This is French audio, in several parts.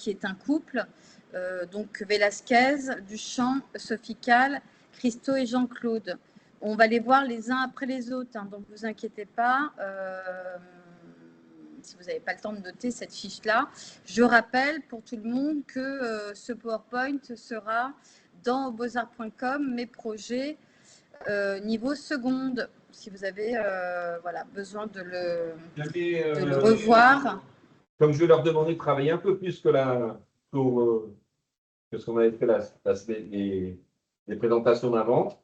qui est un couple, donc Velasquez, Duchamp, Sophie Calle, Christo et Jean-Claude. On va les voir les uns après les autres, hein, donc ne vous inquiétez pas. Si vous n'avez pas le temps de noter cette fiche-là. Je rappelle pour tout le monde que ce PowerPoint sera dans beaux-arts.com, mes projets niveau seconde, si vous avez voilà, besoin de le revoir. Comme je vais leur demander de travailler un peu plus que ce qu'on avait fait les présentations d'avant,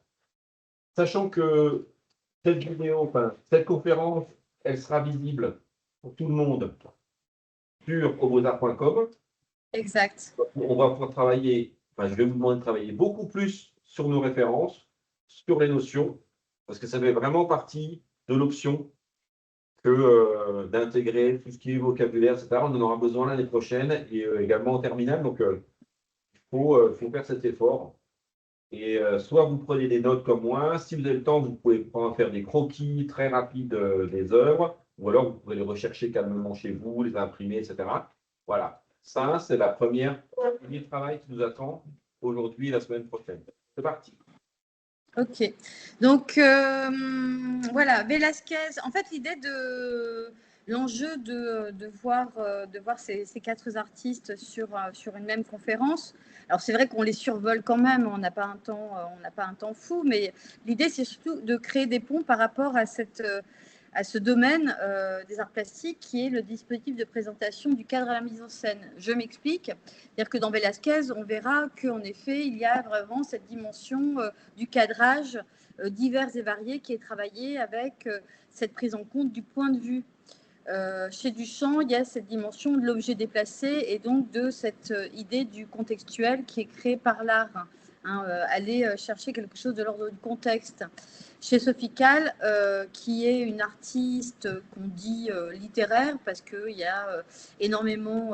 sachant que cette vidéo, enfin, cette conférence, elle sera visible pour tout le monde sur beauxarts.com. Exact. On va pouvoir travailler, enfin, je vais vous demander de travailler beaucoup plus sur nos références, sur les notions, parce que ça fait vraiment partie de l'option que d'intégrer tout ce qui est vocabulaire, etc. On en aura besoin l'année prochaine et également en terminale. Donc, il faut faire cet effort. Et soit vous prenez des notes comme moi, si vous avez le temps, vous pouvez faire des croquis très rapides des œuvres, ou alors vous pouvez les rechercher calmement chez vous, les imprimer, etc. Voilà, ça, c'est le premier travail qui nous attend aujourd'hui et la semaine prochaine. C'est parti. Ok, donc voilà, Velasquez, en fait l'idée l'enjeu de voir ces quatre artistes sur une même conférence, alors c'est vrai qu'on les survole quand même, on n'a pas un temps fou, mais l'idée c'est surtout de créer des ponts par rapport à ce domaine des arts plastiques qui est le dispositif de présentation du cadre à la mise en scène. Je m'explique, c'est-à-dire que dans Velasquez, on verra qu'en effet, il y a vraiment cette dimension du cadrage divers et variés qui est travaillé avec cette prise en compte du point de vue. Chez Duchamp, il y a cette dimension de l'objet déplacé et donc de cette idée du contextuel qui est créé par l'art. Hein, aller chercher quelque chose de l'ordre du contexte. Chez Sophie Calle, qui est une artiste qu'on dit littéraire, parce qu'il y a énormément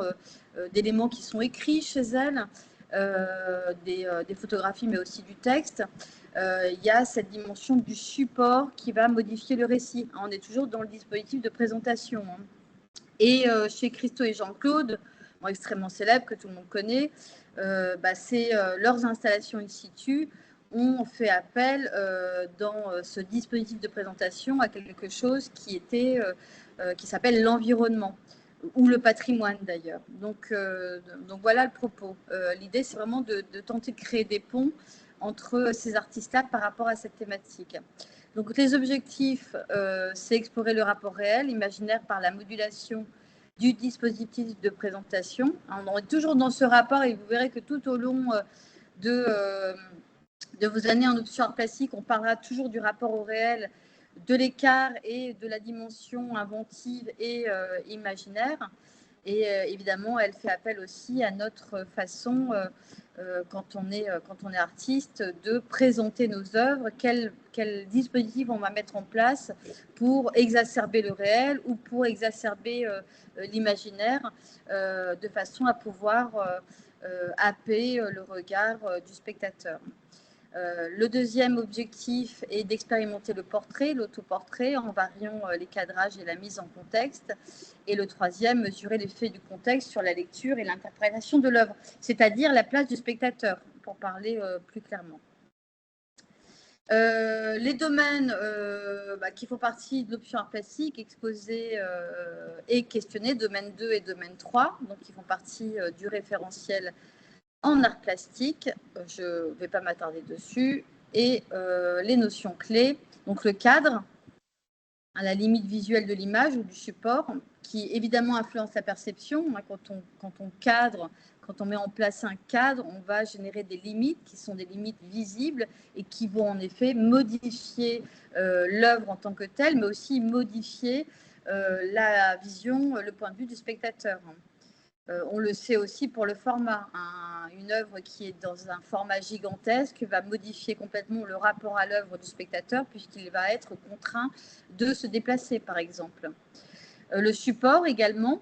d'éléments qui sont écrits chez elle, des photographies, mais aussi du texte. Il y a cette dimension du support qui va modifier le récit. On est toujours dans le dispositif de présentation. Hein. Et chez Christo et Jean-Claude, extrêmement célèbres, que tout le monde connaît, c'est leurs installations in situ ont fait appel dans ce dispositif de présentation à quelque chose qui s'appelle l'environnement ou le patrimoine d'ailleurs. Donc voilà le propos. L'idée, c'est vraiment de tenter de créer des ponts entre ces artistes-là par rapport à cette thématique. Donc les objectifs, c'est explorer le rapport réel, imaginaire par la modulation du dispositif de présentation. On est toujours dans ce rapport et vous verrez que tout au long de vos années en option art plastique, on parlera toujours du rapport au réel, de l'écart et de la dimension inventive et imaginaire. Et évidemment, elle fait appel aussi à notre façon, quand on est artiste, de présenter nos œuvres, quel dispositif on va mettre en place pour exacerber le réel ou pour exacerber l'imaginaire, de façon à pouvoir happer le regard du spectateur. Le deuxième objectif est d'expérimenter le portrait, l'autoportrait, en variant les cadrages et la mise en contexte. Et le troisième, mesurer l'effet du contexte sur la lecture et l'interprétation de l'œuvre, c'est-à-dire la place du spectateur, pour parler plus clairement. Les domaines qui font partie de l'option art plastique, exposés et questionnés, domaine 2 et domaine 3, donc qui font partie du référentiel en art plastique, je ne vais pas m'attarder dessus, et les notions clés, donc le cadre, à la limite visuelle de l'image ou du support, qui évidemment influence la perception. Quand on cadre, quand on met en place un cadre, on va générer des limites qui sont des limites visibles et qui vont en effet modifier l'œuvre en tant que telle, mais aussi modifier la vision, le point de vue du spectateur. On le sait aussi pour le format. Une œuvre qui est dans un format gigantesque va modifier complètement le rapport à l'œuvre du spectateur puisqu'il va être contraint de se déplacer, par exemple. Le support également,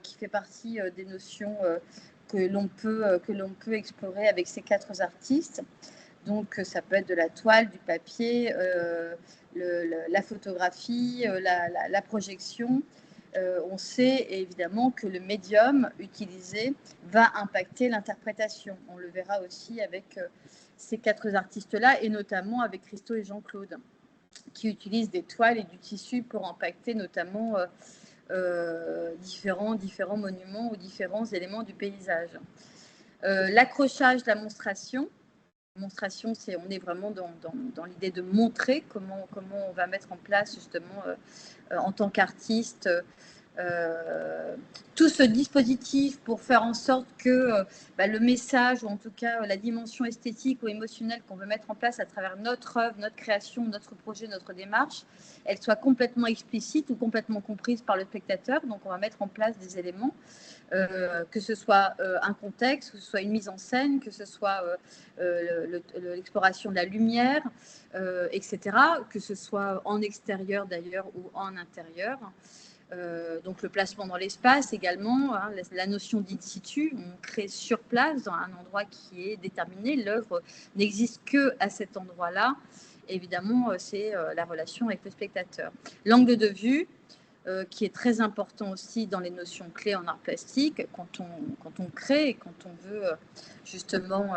qui fait partie des notions que l'on peut explorer avec ces quatre artistes. Donc, ça peut être de la toile, du papier, la photographie, la projection. on sait évidemment que le médium utilisé va impacter l'interprétation. On le verra aussi avec ces 4 artistes-là, et notamment avec Christo et Jean-Claude, qui utilisent des toiles et du tissu pour impacter notamment différents monuments ou différents éléments du paysage. L'accrochage, la monstration. Monstration, on est vraiment dans l'idée de montrer comment on va mettre en place justement en tant qu'artiste tout ce dispositif pour faire en sorte que le message, ou en tout cas la dimension esthétique ou émotionnelle qu'on veut mettre en place à travers notre œuvre, notre création, notre projet, notre démarche, elle soit complètement explicite ou complètement comprise par le spectateur. Donc on va mettre en place des éléments, que ce soit un contexte, que ce soit une mise en scène, que ce soit l'exploration de la lumière, etc., que ce soit en extérieur d'ailleurs ou en intérieur. Donc le placement dans l'espace également, hein, la notion d'in situ, on crée sur place dans un endroit qui est déterminé, l'œuvre n'existe que à cet endroit-là. Évidemment, c'est la relation avec le spectateur. L'angle de vue, qui est très important aussi dans les notions clés en art plastique, quand on crée et quand on veut justement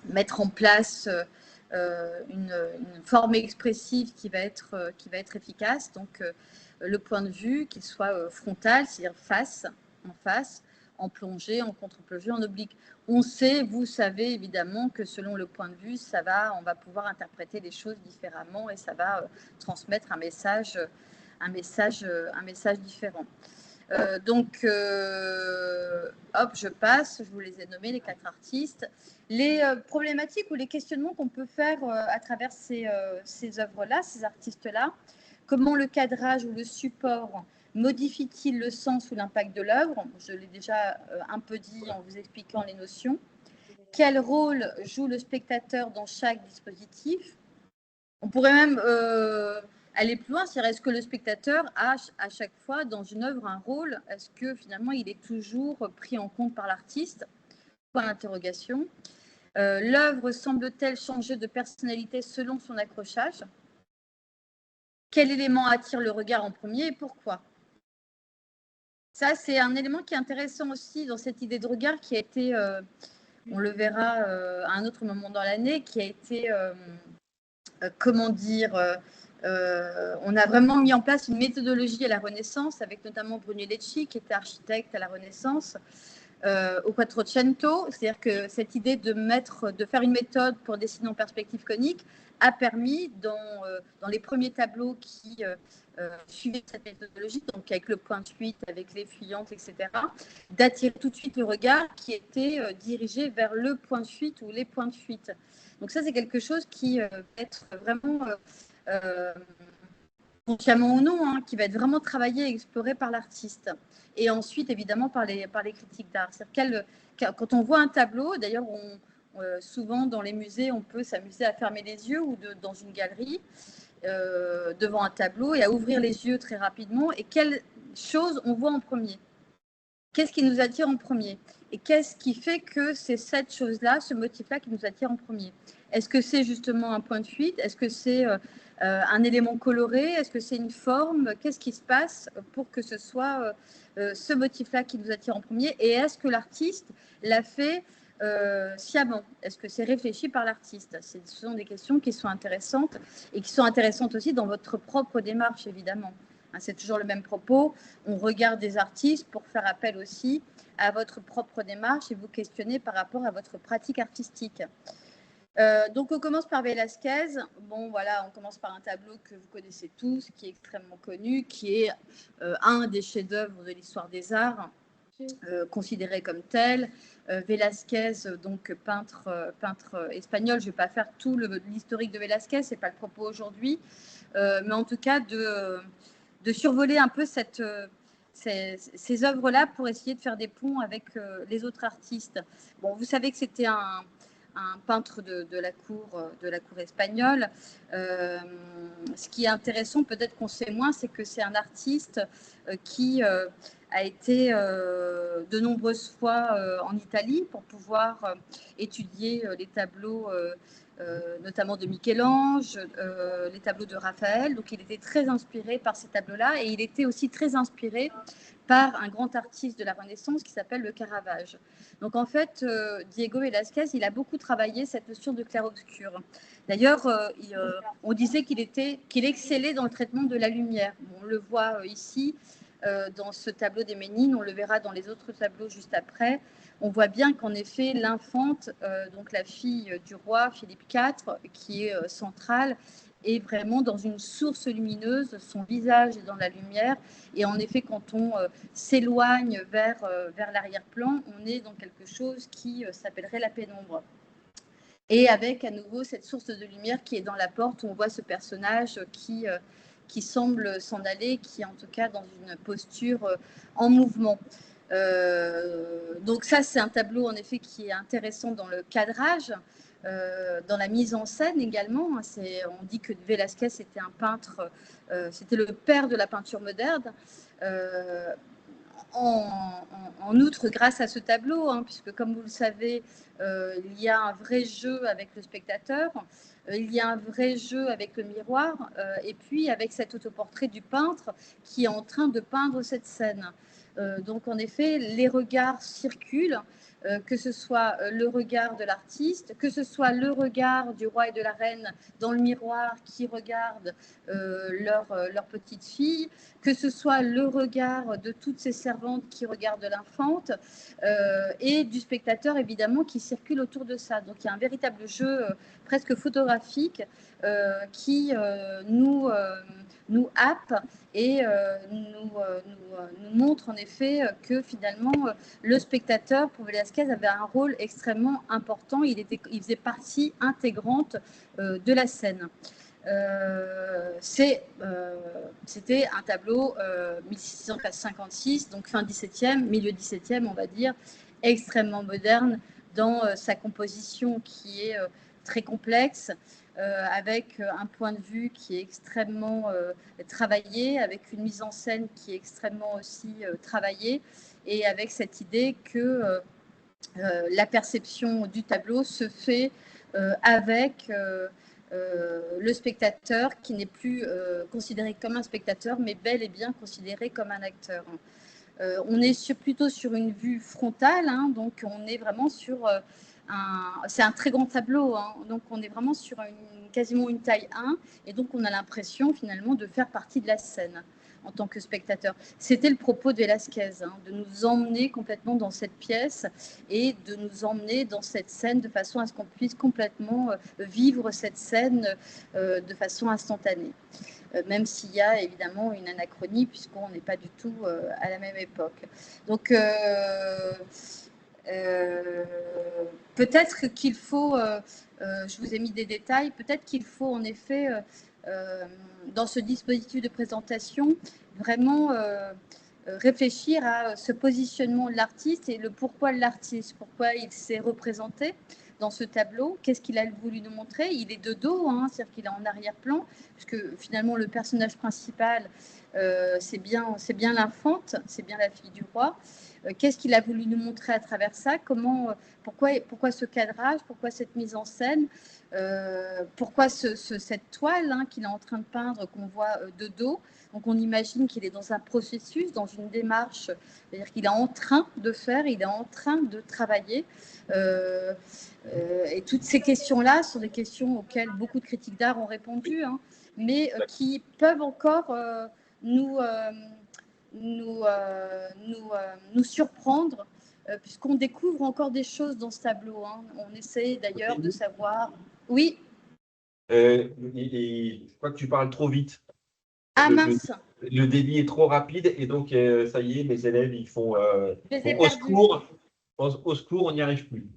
mettre en place une forme expressive qui va être efficace. Donc, le point de vue, qu'il soit frontal, c'est-à-dire en face, en plongée, en contre-plongée, en oblique. On sait, vous savez évidemment que selon le point de vue, on va pouvoir interpréter les choses différemment et ça va transmettre un message différent. Donc, hop, je passe, je vous les ai nommés, les 4 artistes. Les problématiques ou les questionnements qu'on peut faire à travers ces œuvres-là, ces artistes-là, comment le cadrage ou le support modifie-t-il le sens ou l'impact de l'œuvre? Je l'ai déjà un peu dit en vous expliquant les notions. Quel rôle joue le spectateur dans chaque dispositif? On pourrait même aller plus loin, c'est-à-dire est-ce que le spectateur a à chaque fois dans une œuvre un rôle? Est-ce que finalement il est toujours pris en compte par l'artiste? Point d'interrogation. L'œuvre semble-t-elle changer de personnalité selon son accrochage? Quel élément attire le regard en premier et pourquoi? Ça, c'est un élément qui est intéressant aussi dans cette idée de regard qui a été, on le verra à un autre moment dans l'année, qui a été, comment dire, on a vraiment mis en place une méthodologie à la Renaissance, avec notamment Brunelleschi, qui était architecte à la Renaissance, au Quattrocento. C'est-à-dire que cette idée de faire une méthode pour dessiner en perspective conique a permis, dans les premiers tableaux qui suivaient cette méthodologie, donc avec le point de fuite, avec les fuyantes, etc., d'attirer tout de suite le regard qui était dirigé vers le point de fuite ou les points de fuite. Donc ça, c'est quelque chose qui peut être vraiment, consciemment ou non, hein, qui va être vraiment travaillé et exploré par l'artiste. Et ensuite, évidemment, par les critiques d'art. Quand on voit un tableau, d'ailleurs, souvent dans les musées, on peut s'amuser à fermer les yeux ou dans une galerie, devant un tableau et à ouvrir les yeux très rapidement. Et quelle chose on voit en premier? Qu'est-ce qui nous attire en premier? Et qu'est-ce qui fait que c'est cette chose-là, ce motif-là qui nous attire en premier? Est-ce que c'est justement un point de fuite? Est-ce que c'est un élément coloré? Est-ce que c'est une forme? Qu'est-ce qui se passe pour que ce soit ce motif-là qui nous attire en premier? Et est-ce que l'artiste l'a fait sciemment? Est-ce que c'est réfléchi par l'artiste? Ce sont des questions qui sont intéressantes et qui sont intéressantes aussi dans votre propre démarche, évidemment. C'est toujours le même propos. On regarde des artistes pour faire appel aussi à votre propre démarche et vous questionner par rapport à votre pratique artistique. Donc, on commence par Velázquez. Bon, voilà, on commence par un tableau que vous connaissez tous, qui est extrêmement connu, qui est un des chefs-d'œuvre de l'histoire des arts, considéré comme tel. Velázquez, donc peintre espagnol. Je ne vais pas faire tout l'historique de Velázquez, ce n'est pas le propos aujourd'hui, mais en tout cas de survoler un peu ces œuvres-là pour essayer de faire des ponts avec les autres artistes. Bon, vous savez que c'était un peintre de la cour espagnole. Ce qui est intéressant, peut-être qu'on sait moins, c'est que c'est un artiste qui a été de nombreuses fois en Italie pour pouvoir étudier les tableaux, notamment de Michel-Ange, les tableaux de Raphaël. Donc, il était très inspiré par ces tableaux-là et il était aussi très inspiré par un grand artiste de la Renaissance qui s'appelle le Caravage. Donc, en fait, Diego Velázquez, il a beaucoup travaillé cette notion de clair-obscur. D'ailleurs, on disait qu'il excellait dans le traitement de la lumière. On le voit ici, dans ce tableau des Ménines, on le verra dans les autres tableaux juste après. On voit bien qu'en effet, l'infante, donc la fille du roi Philippe IV, qui est centrale, est vraiment dans une source lumineuse, son visage est dans la lumière, et en effet, quand on s'éloigne vers l'arrière-plan, on est dans quelque chose qui s'appellerait la pénombre. Et avec à nouveau cette source de lumière qui est dans la porte, où on voit ce personnage qui semble s'en aller, qui est en tout cas dans une posture en mouvement. Donc ça, c'est un tableau en effet qui est intéressant dans le cadrage, dans la mise en scène également. On dit que Velázquez était un peintre, c'était le père de la peinture moderne. En outre, grâce à ce tableau, puisque comme vous le savez, il y a un vrai jeu avec le spectateur, il y a un vrai jeu avec le miroir, et puis avec cet autoportrait du peintre qui est en train de peindre cette scène. Donc en effet, les regards circulent, que ce soit le regard de l'artiste, que ce soit le regard du roi et de la reine dans le miroir qui regardent leur petite fille, que ce soit le regard de toutes ces servantes qui regardent l'infante, et du spectateur évidemment qui circule autour de ça. Donc il y a un véritable jeu presque photographique qui nous happe et nous montre en effet que finalement le spectateur pour Velázquez avait un rôle extrêmement important. Il faisait partie intégrante de la scène. C'était un tableau 1656, donc fin 17e, milieu 17e, on va dire, extrêmement moderne dans sa composition qui est très complexe, avec un point de vue qui est extrêmement travaillé, avec une mise en scène qui est extrêmement aussi travaillée, et avec cette idée que la perception du tableau se fait avec le spectateur qui n'est plus considéré comme un spectateur, mais bel et bien considéré comme un acteur. On est plutôt sur une vue frontale, donc on est vraiment sur c'est un très grand tableau, donc on est vraiment sur quasiment une taille 1, et donc on a l'impression finalement de faire partie de la scène en tant que spectateur. C'était le propos de Velázquez, de nous emmener complètement dans cette pièce et de nous emmener dans cette scène de façon à ce qu'on puisse complètement vivre cette scène de façon instantanée. Même s'il y a évidemment une anachronie, puisqu'on n'est pas du tout à la même époque. Donc, peut-être qu'il faut, je vous ai mis des détails, peut-être qu'il faut en effet, dans ce dispositif de présentation, vraiment réfléchir à ce positionnement de l'artiste et le pourquoi de l'artiste, pourquoi il s'est représenté dans ce tableau, qu'est-ce qu'il a voulu nous montrer. Il est de dos, c'est-à-dire qu'il est en arrière-plan, puisque finalement le personnage principal, c'est bien l'infante, c'est bien la fille du roi. Qu'est-ce qu'il a voulu nous montrer à travers ça, pourquoi ce cadrage, pourquoi cette mise en scène, pourquoi cette toile qu'il est en train de peindre qu'on voit de dos. Donc on imagine qu'il est dans un processus, dans une démarche, c'est-à-dire qu'il est en train de faire, il est en train de travailler. Et toutes ces questions-là sont des questions auxquelles beaucoup de critiques d'art ont répondu, mais qui peuvent encore nous surprendre, puisqu'on découvre encore des choses dans ce tableau. On essaie d'ailleurs de savoir. Oui. Je crois que tu parles trop vite. Ah mince. Le débit est trop rapide et donc ça y est, mes élèves ils font au secours, on n'y arrive plus.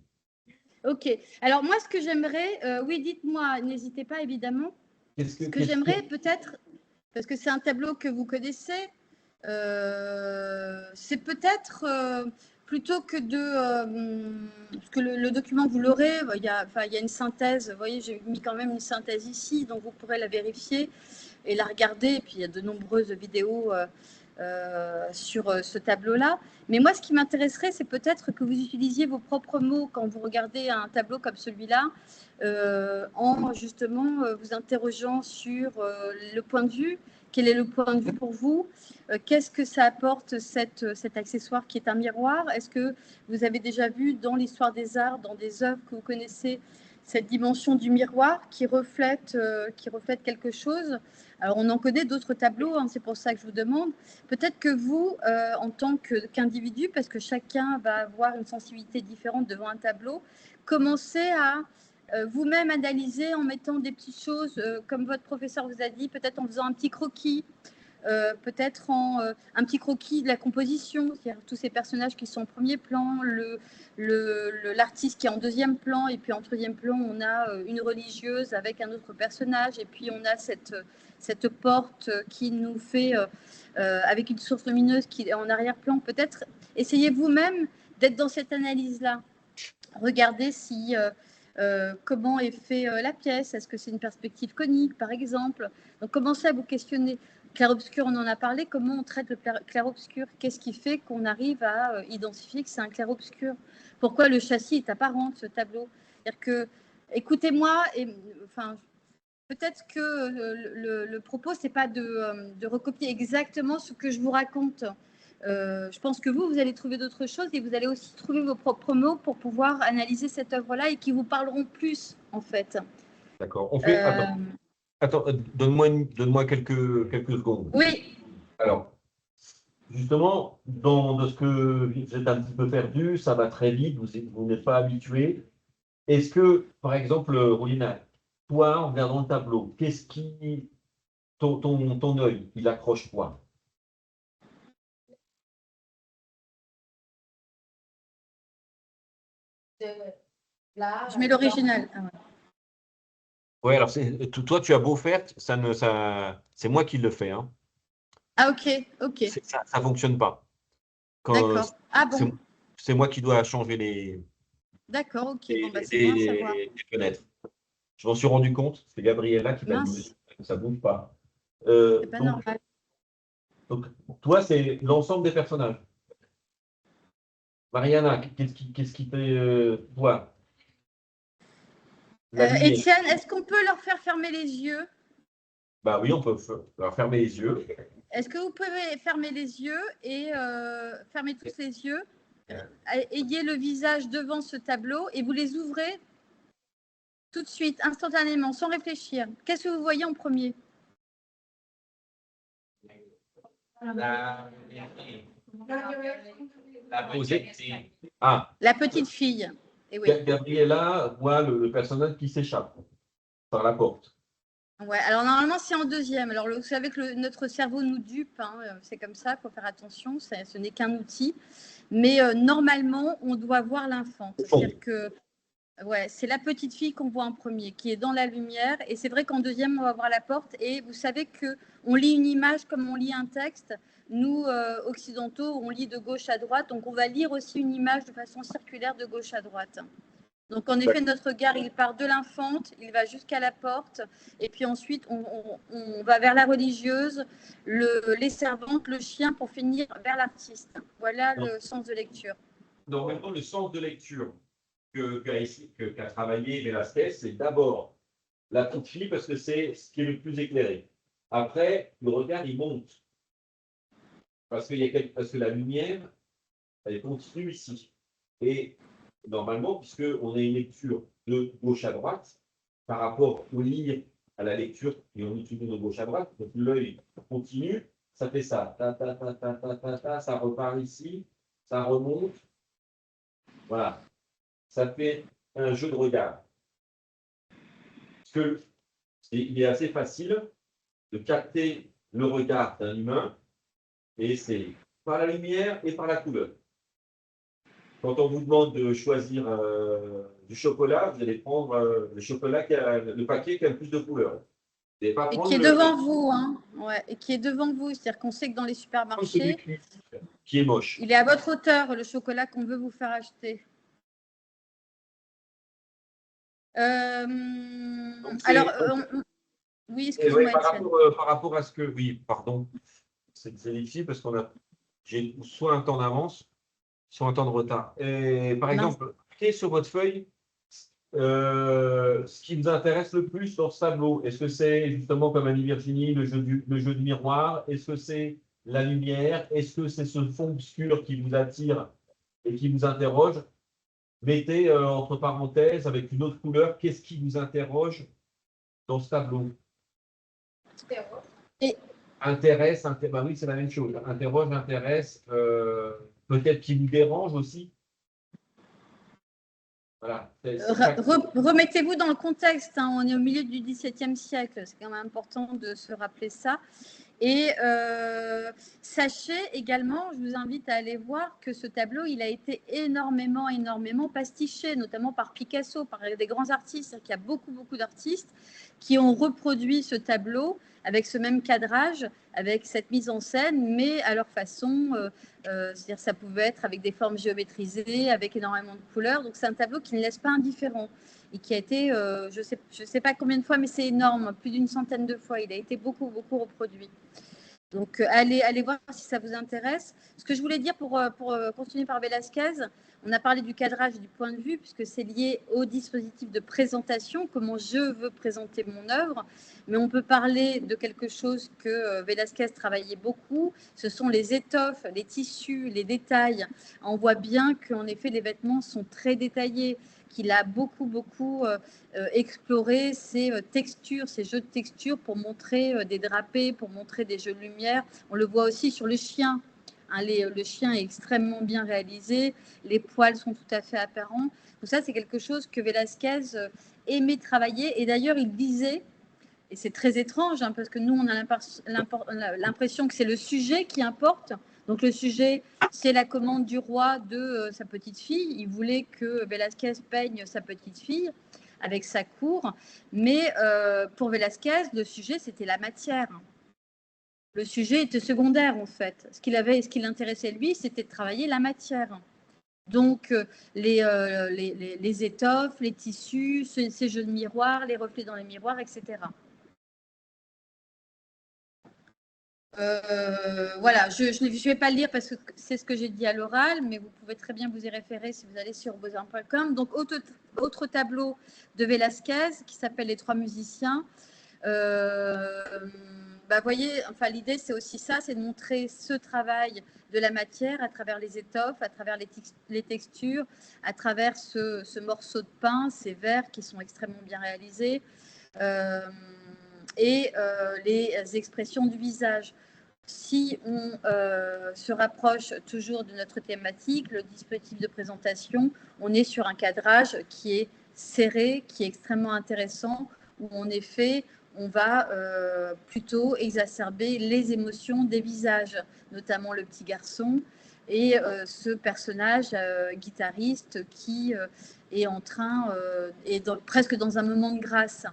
Ok. Alors moi, ce que j'aimerais, oui, dites-moi, n'hésitez pas évidemment. Ce que j'aimerais peut-être, parce que c'est un tableau que vous connaissez, c'est peut-être plutôt que parce que le document vous l'aurez, il y a une synthèse. Vous voyez, j'ai mis quand même une synthèse ici, donc vous pourrez la vérifier et la regarder. Et puis il y a de nombreuses vidéos sur ce tableau-là. Mais moi, ce qui m'intéresserait, c'est peut-être que vous utilisiez vos propres mots quand vous regardez un tableau comme celui-là, en justement vous interrogeant sur le point de vue. Quel est le point de vue pour vous? Qu'est-ce que ça apporte, cet accessoire qui est un miroir? Est-ce que vous avez déjà vu dans l'histoire des arts, dans des œuvres que vous connaissez, cette dimension du miroir qui reflète quelque chose? Alors, on en connaît d'autres tableaux, hein, c'est pour ça que je vous demande. Peut-être que vous, en tant qu'individu, parce que chacun va avoir une sensibilité différente devant un tableau, commencez à vous-même analyser en mettant des petites choses, comme votre professeur vous a dit, peut-être en faisant un petit croquis, peut-être un petit croquis de la composition, c'est-à-dire tous ces personnages qui sont en premier plan, l'artiste qui est en deuxième plan, et puis en troisième plan, on a une religieuse avec un autre personnage, et puis on a cette porte qui nous fait, avec une source lumineuse qui est en arrière-plan. Peut-être essayez vous-même d'être dans cette analyse-là. Regardez si... comment est fait la pièce, est-ce que c'est une perspective conique par exemple? Donc commencez à vous questionner. Clair-obscur, on en a parlé, comment on traite le clair-obscur? Qu'est-ce qui fait qu'on arrive à identifier que c'est un clair-obscur? Pourquoi le châssis est apparent de ce tableau? C'est-à-dire que, écoutez-moi, enfin, peut-être que le propos, c'est pas de recopier exactement ce que je vous raconte. Je pense que vous allez trouver d'autres choses et vous allez aussi trouver vos propres mots pour pouvoir analyser cette œuvre-là et qui vous parleront plus, en fait. D'accord. On fait. Attends, donne-moi quelques secondes. Oui. Alors, justement, de ce que vous êtes un petit peu perdu, ça va très vite, vous n'êtes pas habitué. Est-ce que, par exemple, Rolina, toi, en regardant le tableau, qu'est-ce qui, ton œil, il accroche quoi? Je mets l'original. Ah, ouais. Ouais, alors toi, tu as beau faire, c'est moi qui le fais, hein. Ah, ok, ok. Ça fonctionne pas. D'accord. Ah bon. C'est moi qui dois changer D'accord, ok. Bon, bah, c'est bon à savoir. les fenêtres. Je m'en suis rendu compte, c'est Gabriella qui m'a dit, Mince, ça ne bouge pas. c'est pas normal. Donc, toi, c'est l'ensemble des personnages. Mariana, qu'est-ce qui fait toi? La lumière. Étienne, est-ce qu'on peut leur faire fermer les yeux? Bah oui, on peut leur fermer les yeux. Est-ce que vous pouvez fermer les yeux et fermer tous les yeux? Ayez le visage devant ce tableau et vous les ouvrez tout de suite, instantanément, sans réfléchir. Qu'est-ce que vous voyez en premier? La petite fille. Et oui. Gabriella voit le personnage qui s'échappe par la porte. Ouais, alors normalement c'est en deuxième. Alors vous savez que notre cerveau nous dupe, hein, c'est comme ça, il faut faire attention, ce n'est qu'un outil. Mais normalement, on doit voir l'infant. C'est-à-dire que ouais, c'est la petite fille qu'on voit en premier, qui est dans la lumière. Et c'est vrai qu'en deuxième, on va voir la porte. Et vous savez qu'on lit une image comme on lit un texte. Nous, occidentaux, on lit de gauche à droite. Donc, on va lire aussi une image de façon circulaire de gauche à droite. Donc, en effet, notre regard, il part de l'infante, il va jusqu'à la porte. Et puis ensuite, on va vers la religieuse, les servantes, le chien, pour finir vers l'artiste. Voilà le sens de lecture. Normalement, le sens de lecture qu'a travaillé Velasquez, c'est d'abord la petite fille parce que c'est ce qui est le plus éclairé. Après, le regard, il monte. Parce que la lumière, elle continue ici. Et normalement, puisqu'on a une lecture de gauche à droite, par rapport au lire à la lecture et on utilise de gauche à droite, donc l'œil continue, ça fait ça. Ça repart ici, ça remonte. Voilà. Ça fait un jeu de regard. Parce que il est assez facile de capter le regard d'un humain, et c'est par la lumière et par la couleur. Quand on vous demande de choisir du chocolat, vous allez prendre le paquet qui a le plus de couleurs. Et qui est devant vous, hein. Ouais, et qui est devant vous. C'est-à-dire qu'on sait que dans les supermarchés, qui est moche. Il est à votre hauteur, le chocolat qu'on veut vous faire acheter. Alors, oui, excusez-moi. Par rapport à ce que... Oui, pardon. difficile parce j'ai soit un temps d'avance, soit un temps de retard. Et par exemple, marquez sur votre feuille ce qui vous intéresse le plus dans ce tableau. Est-ce que c'est justement, comme a dit Virginie, le jeu du miroir? Est-ce que c'est la lumière? Est-ce que c'est ce fond obscur qui vous attire et qui vous interroge? Mettez entre parenthèses avec une autre couleur, qu'est-ce qui vous interroge dans ce tableau? Et Intéresse, bah oui, c'est la même chose. Interroge, intéresse, peut-être qui vous dérange aussi. Voilà. Remettez-vous dans le contexte, hein, on est au milieu du XVIIe siècle, c'est quand même important de se rappeler ça. Et sachez également, je vous invite à aller voir que ce tableau, il a été énormément pastiché, notamment par Picasso, par des grands artistes. C'est-à-dire qu'il y a beaucoup d'artistes qui ont reproduit ce tableau avec ce même cadrage, avec cette mise en scène, mais à leur façon. C'est-à-dire ça pouvait être avec des formes géométrisées, avec énormément de couleurs. Donc c'est un tableau qui ne laisse pas indifférent et qui a été, je sais pas combien de fois, mais c'est énorme, plus d'une centaine de fois. Il a été beaucoup reproduit. Donc, allez voir si ça vous intéresse. Ce que je voulais dire pour continuer par Velázquez, on a parlé du cadrage et du point de vue, puisque c'est lié au dispositif de présentation, comment je veux présenter mon œuvre. Mais on peut parler de quelque chose que Velázquez travaillait beaucoup. Ce sont les étoffes, les tissus, les détails. On voit bien qu'en effet, les vêtements sont très détaillés, qu'il a beaucoup explorer ces textures, ces jeux de textures pour montrer des drapés, pour montrer des jeux de lumière. On le voit aussi sur le chien. Hein, le chien est extrêmement bien réalisé, les poils sont tout à fait apparents. Donc ça, c'est quelque chose que Velázquez aimait travailler. Et d'ailleurs, il disait, et c'est très étrange, hein, parce que nous, on a l'impression que c'est le sujet qui importe. Donc le sujet, c'est la commande du roi de sa petite fille. Il voulait que Velázquez peigne sa petite fille avec sa cour. Mais pour Velázquez, le sujet, c'était la matière. Le sujet était secondaire, en fait. Ce qui l'intéressait, lui, c'était de travailler la matière. Donc, les étoffes, les tissus, ces jeux de miroirs, les reflets dans les miroirs, etc. Voilà, je ne vais pas le lire parce que c'est ce que j'ai dit à l'oral, mais vous pouvez très bien vous y référer si vous allez sur beaux-arts.com. Donc, autre tableau de Velázquez qui s'appelle Les Trois musiciens. Voyez, enfin, l'idée, c'est aussi ça, c'est de montrer ce travail de la matière à travers les étoffes, à travers les textures, à travers ce morceau de pain, ces verres qui sont extrêmement bien réalisés. Et les expressions du visage. Si on se rapproche toujours de notre thématique, le dispositif de présentation, on est sur un cadrage qui est serré, qui est extrêmement intéressant, où en effet, on va plutôt exacerber les émotions des visages, notamment le petit garçon et ce personnage guitariste qui est en train, presque dans un moment de grâce.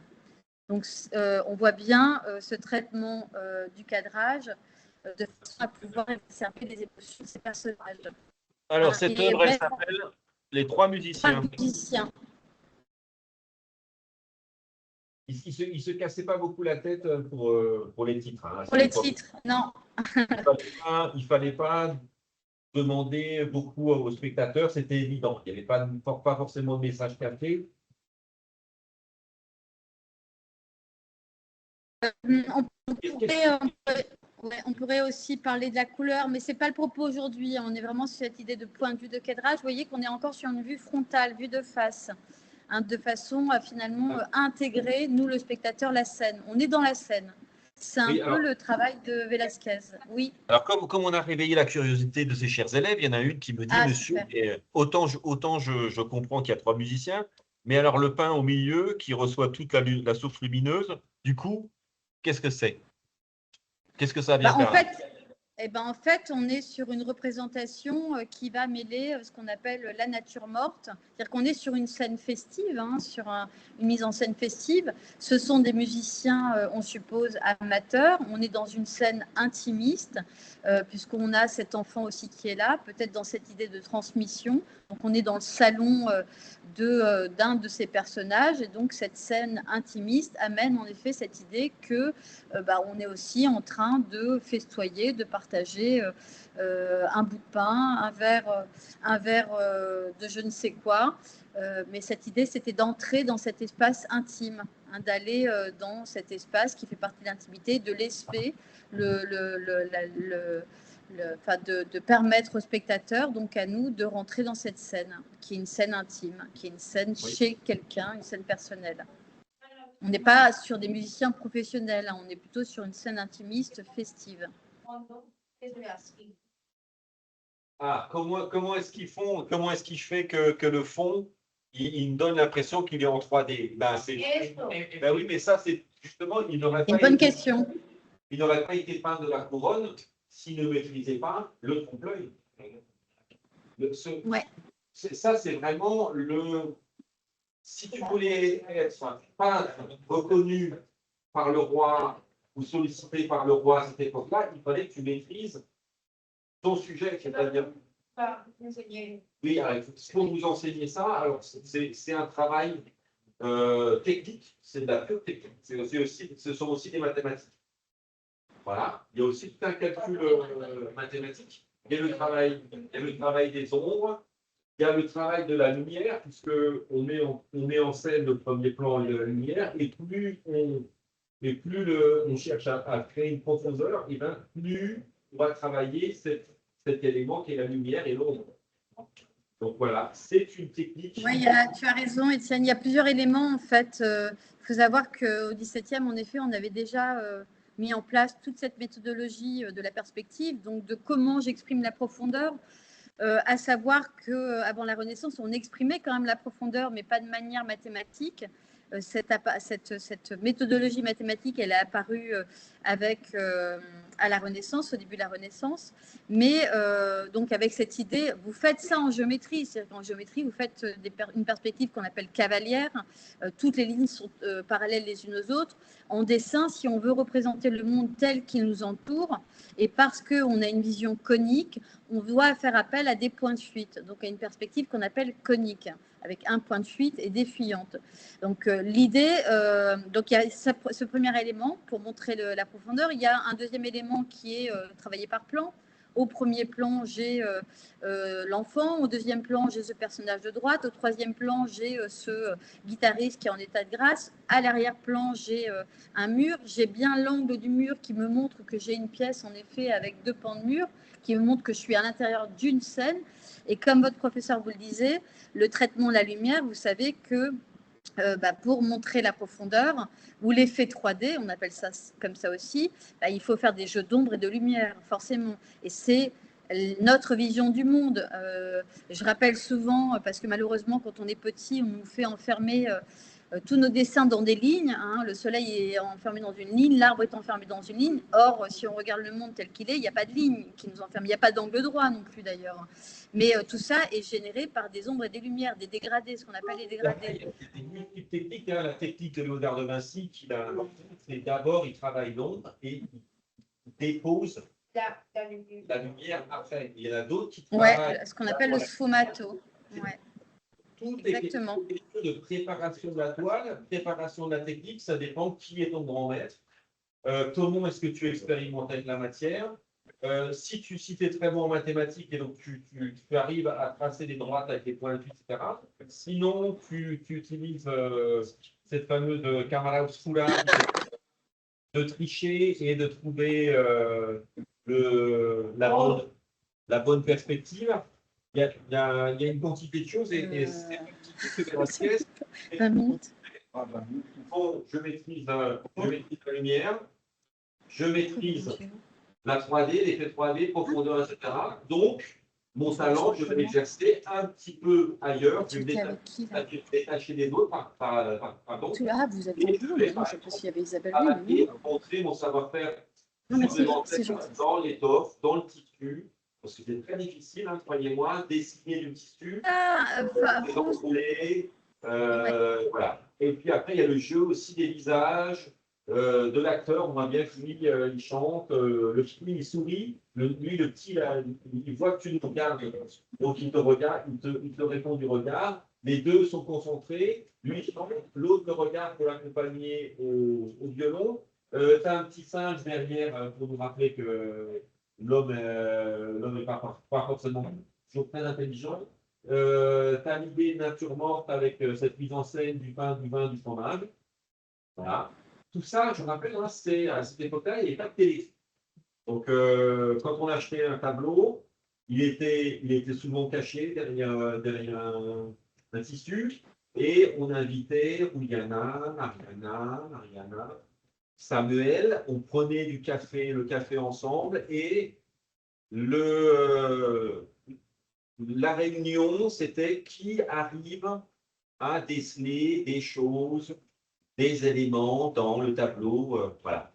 Donc, on voit bien ce traitement du cadrage de façon à pouvoir observer les émotions de ces personnages. Alors, cette œuvre, elle s'appelle Les Trois musiciens. Il ne se cassait pas beaucoup la tête pour les titres. Hein. Pour les titres, non. Il ne fallait pas demander beaucoup aux spectateurs, c'était évident. Il n'y avait pas forcément de message caché. On pourrait aussi parler de la couleur, mais ce n'est pas le propos aujourd'hui. On est vraiment sur cette idée de point de vue de cadrage. Vous voyez qu'on est encore sur une vue frontale, vue de face, hein, de façon à finalement intégrer, nous, le spectateur, la scène. On est dans la scène. C'est un peu le travail de Velázquez. Oui. Alors, comme on a réveillé la curiosité de ces chers élèves, il y en a une qui me dit, monsieur, autant je comprends qu'il y a trois musiciens, mais alors le pain au milieu qui reçoit toute la source lumineuse, du coup, qu'est-ce que c'est? Qu'est-ce que ça vient faire là? En fait, on est sur une représentation qui va mêler ce qu'on appelle la nature morte. C'est-à-dire qu'on est sur une scène festive, hein, sur une mise en scène festive. Ce sont des musiciens, on suppose, amateurs. On est dans une scène intimiste, puisqu'on a cet enfant aussi qui est là, peut-être dans cette idée de transmission. Donc, on est dans le salon d'un de ces personnages. Et donc, cette scène intimiste amène en effet cette idée que on est aussi en train de festoyer, de partager un bout de pain, un verre de je ne sais quoi. Mais cette idée, c'était d'entrer dans cet espace intime, hein, d'aller dans cet espace qui fait partie de l'intimité, de laisser de permettre au spectateur, donc à nous, de rentrer dans cette scène, qui est une scène intime, qui est une scène chez quelqu'un, une scène personnelle. On n'est pas sur des musiciens professionnels, hein, on est plutôt sur une scène intimiste festive. Ah, comment est-ce qu'ils font, comment est-ce qu'il fait que le fond, il me donne l'impression qu'il est en 3D? Ben oui, mais ça, c'est justement, il n'aurait pas une bonne été, question. Il n'aurait pas été peint de la couronne s'il ne maîtrisait pas le trompe-l'œil. Ouais. Ça, c'est vraiment le. Si tu voulais être peintre reconnu par le roi ou sollicité par le roi à cette époque-là, il fallait que tu maîtrises ton sujet, c'est-à-dire. Oui, alors, pour vous enseigner ça, alors c'est un travail technique, c'est de la pure technique. Ce sont aussi des mathématiques. Voilà, il y a aussi tout un calcul mathématique. Il y a le travail des ombres, il y a le travail de la lumière, puisque on met en scène le premier plan de la lumière, et plus on cherche à créer une profondeur, et bien plus on va travailler cet élément qui est la lumière et l'ombre. Donc voilà, c'est une technique. Oui, tu as raison, Étienne. Il y a plusieurs éléments, en fait. Il faut savoir qu'au XVIIe, en effet, on avait déjà mis en place toute cette méthodologie de la perspective, donc de comment j'exprime la profondeur. À savoir qu'avant la Renaissance, on exprimait quand même la profondeur, mais pas de manière mathématique. Cette méthodologie mathématique, elle est apparue à la Renaissance, au début de la Renaissance, mais donc avec cette idée, vous faites ça en géométrie, c'est-à-dire qu'en géométrie, vous faites une perspective qu'on appelle cavalière, toutes les lignes sont parallèles les unes aux autres. En dessin, si on veut représenter le monde tel qu'il nous entoure, et parce qu'on a une vision conique, on doit faire appel à des points de fuite, donc à une perspective qu'on appelle conique, avec un point de fuite et des fuyantes. Donc l'idée, donc il y a ce premier élément pour montrer la profondeur. Il y a un deuxième élément qui est travaillé par plan. Au premier plan, j'ai l'enfant. Au deuxième plan, j'ai ce personnage de droite. Au troisième plan, j'ai ce guitariste qui est en état de grâce. À l'arrière-plan, j'ai un mur. J'ai bien l'angle du mur qui me montre que j'ai une pièce, en effet, avec deux pans de mur, qui me montre que je suis à l'intérieur d'une scène. Et comme votre professeur vous le disait, le traitement de la lumière, vous savez que pour montrer la profondeur ou l'effet 3D, on appelle ça comme ça aussi, il faut faire des jeux d'ombre et de lumière, forcément. Et c'est notre vision du monde. Je rappelle souvent, parce que malheureusement, quand on est petit, on nous fait enfermer tous nos dessins dans des lignes. Hein. Le soleil est enfermé dans une ligne, l'arbre est enfermé dans une ligne. Or, si on regarde le monde tel qu'il est, il n'y a pas de ligne qui nous enferme. Il n'y a pas d'angle droit non plus d'ailleurs. Mais tout ça est généré par des ombres et des lumières, des dégradés, ce qu'on appelle les dégradés. Il y a des multiples techniques. Hein. La technique de Léonard de Vinci, c'est d'abord, il travaille l'ombre et il dépose la lumière après. Il y en a d'autres qui travaillent. Ouais, ce qu'on appelle le sfumato. Ouais. Tout Exactement. est question de préparation de la toile, préparation de la technique, ça dépend qui est ton grand maître. Comment est-ce que tu expérimentes avec la matière? Si tu es très bon en mathématiques et donc tu arrives à tracer des droites avec les points de vue, etc. Sinon, tu utilises cette fameuse camera obscura de tricher et de trouver la bonne perspective. Il y a une quantité de choses et c'est un petit peu que la pièce. 20 minutes. Je maîtrise la lumière, je maîtrise la 3D, l'effet 3D, profondeur, etc. Donc, mon talent, je vais l'exercer un petit peu ailleurs. Je vais me détacher des autres, pardon. Ah, vous avez entendu, mais non, je ne sais pas s'il y avait Isabelle. Et montrer mon savoir-faire dans l'étoffe, dans le tissu. Parce que c'est très difficile, hein, croyez-moi, dessiner du tissu, voilà. Et puis après, il y a le jeu aussi des visages, de l'acteur. On voit bien que lui, il chante, le petit, il sourit. Lui, le petit, là, il voit que tu le regardes, donc il te regarde, il te répond du regard. Les deux sont concentrés. Lui, il chante, l'autre le regarde pour l'accompagner au violon. Tu as un petit singe derrière pour nous rappeler que l'homme n'est pas forcément toujours très intelligent. Tu as l'idée de nature morte avec cette mise en scène du pain, du vin, du fromage. Voilà. Tout ça, je me rappelle, hein, à cette époque-là, il n'y avait pas de télé. Donc, quand on achetait un tableau, il était souvent caché derrière un tissu et on invitait Juliana, Mariana, Samuel. On prenait le café ensemble et la réunion, c'était qui arrive à déceler des choses, des éléments dans le tableau. Voilà.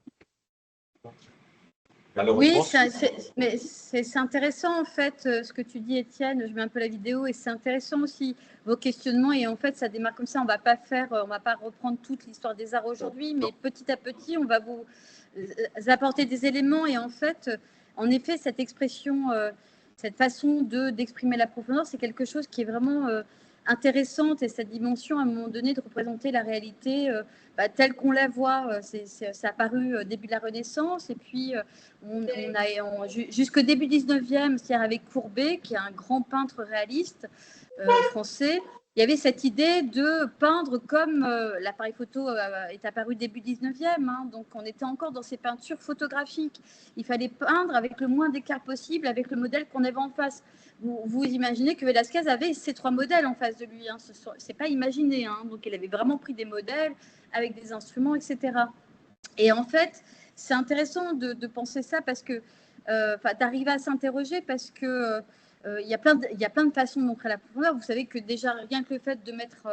Alors, Oui, mais c'est intéressant en fait ce que tu dis, Étienne. Je mets un peu la vidéo et c'est intéressant aussi vos questionnements. Et en fait, ça démarre comme ça. On va pas reprendre toute l'histoire des arts aujourd'hui, mais petit à petit, on va vous apporter des éléments. Et en fait, en effet, cette expression, cette façon d'exprimer la profondeur, c'est quelque chose qui est vraiment intéressante et cette dimension à un moment donné de représenter la réalité telle qu'on la voit. C'est apparu début de la Renaissance et puis jusqu'au début 19e, c'est-à-dire avec Courbet, qui est un grand peintre réaliste français. Il y avait cette idée de peindre comme l'appareil photo est apparu début 19e, hein, donc on était encore dans ces peintures photographiques. Il fallait peindre avec le moins d'écart possible avec le modèle qu'on avait en face. Vous imaginez que Velázquez avait ces trois modèles en face de lui, hein, c'est pas imaginé, hein, donc il avait vraiment pris des modèles avec des instruments, etc. Et en fait, c'est intéressant de penser ça parce que, d'arriver à s'interroger parce que il y a plein de façons de montrer la profondeur. Vous savez que déjà, rien que le fait de mettre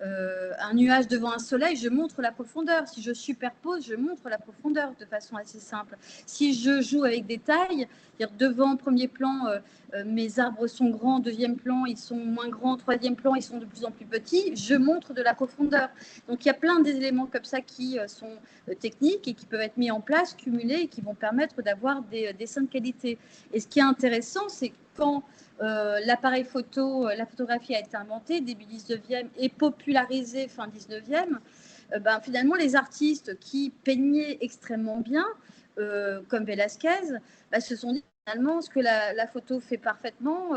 un nuage devant un soleil, je montre la profondeur. Si je superpose, je montre la profondeur de façon assez simple. Si je joue avec des tailles, devant, premier plan, mes arbres sont grands, deuxième plan, ils sont moins grands, troisième plan, ils sont de plus en plus petits, je montre de la profondeur. Donc, il y a plein d'éléments comme ça qui sont techniques et qui peuvent être mis en place, cumulés et qui vont permettre d'avoir des dessins de qualité. Et ce qui est intéressant, c'est que quand l'appareil photo, la photographie a été inventée début 19e et popularisée fin 19e, finalement, les artistes qui peignaient extrêmement bien, comme Velázquez, se sont dit finalement ce que la photo fait parfaitement.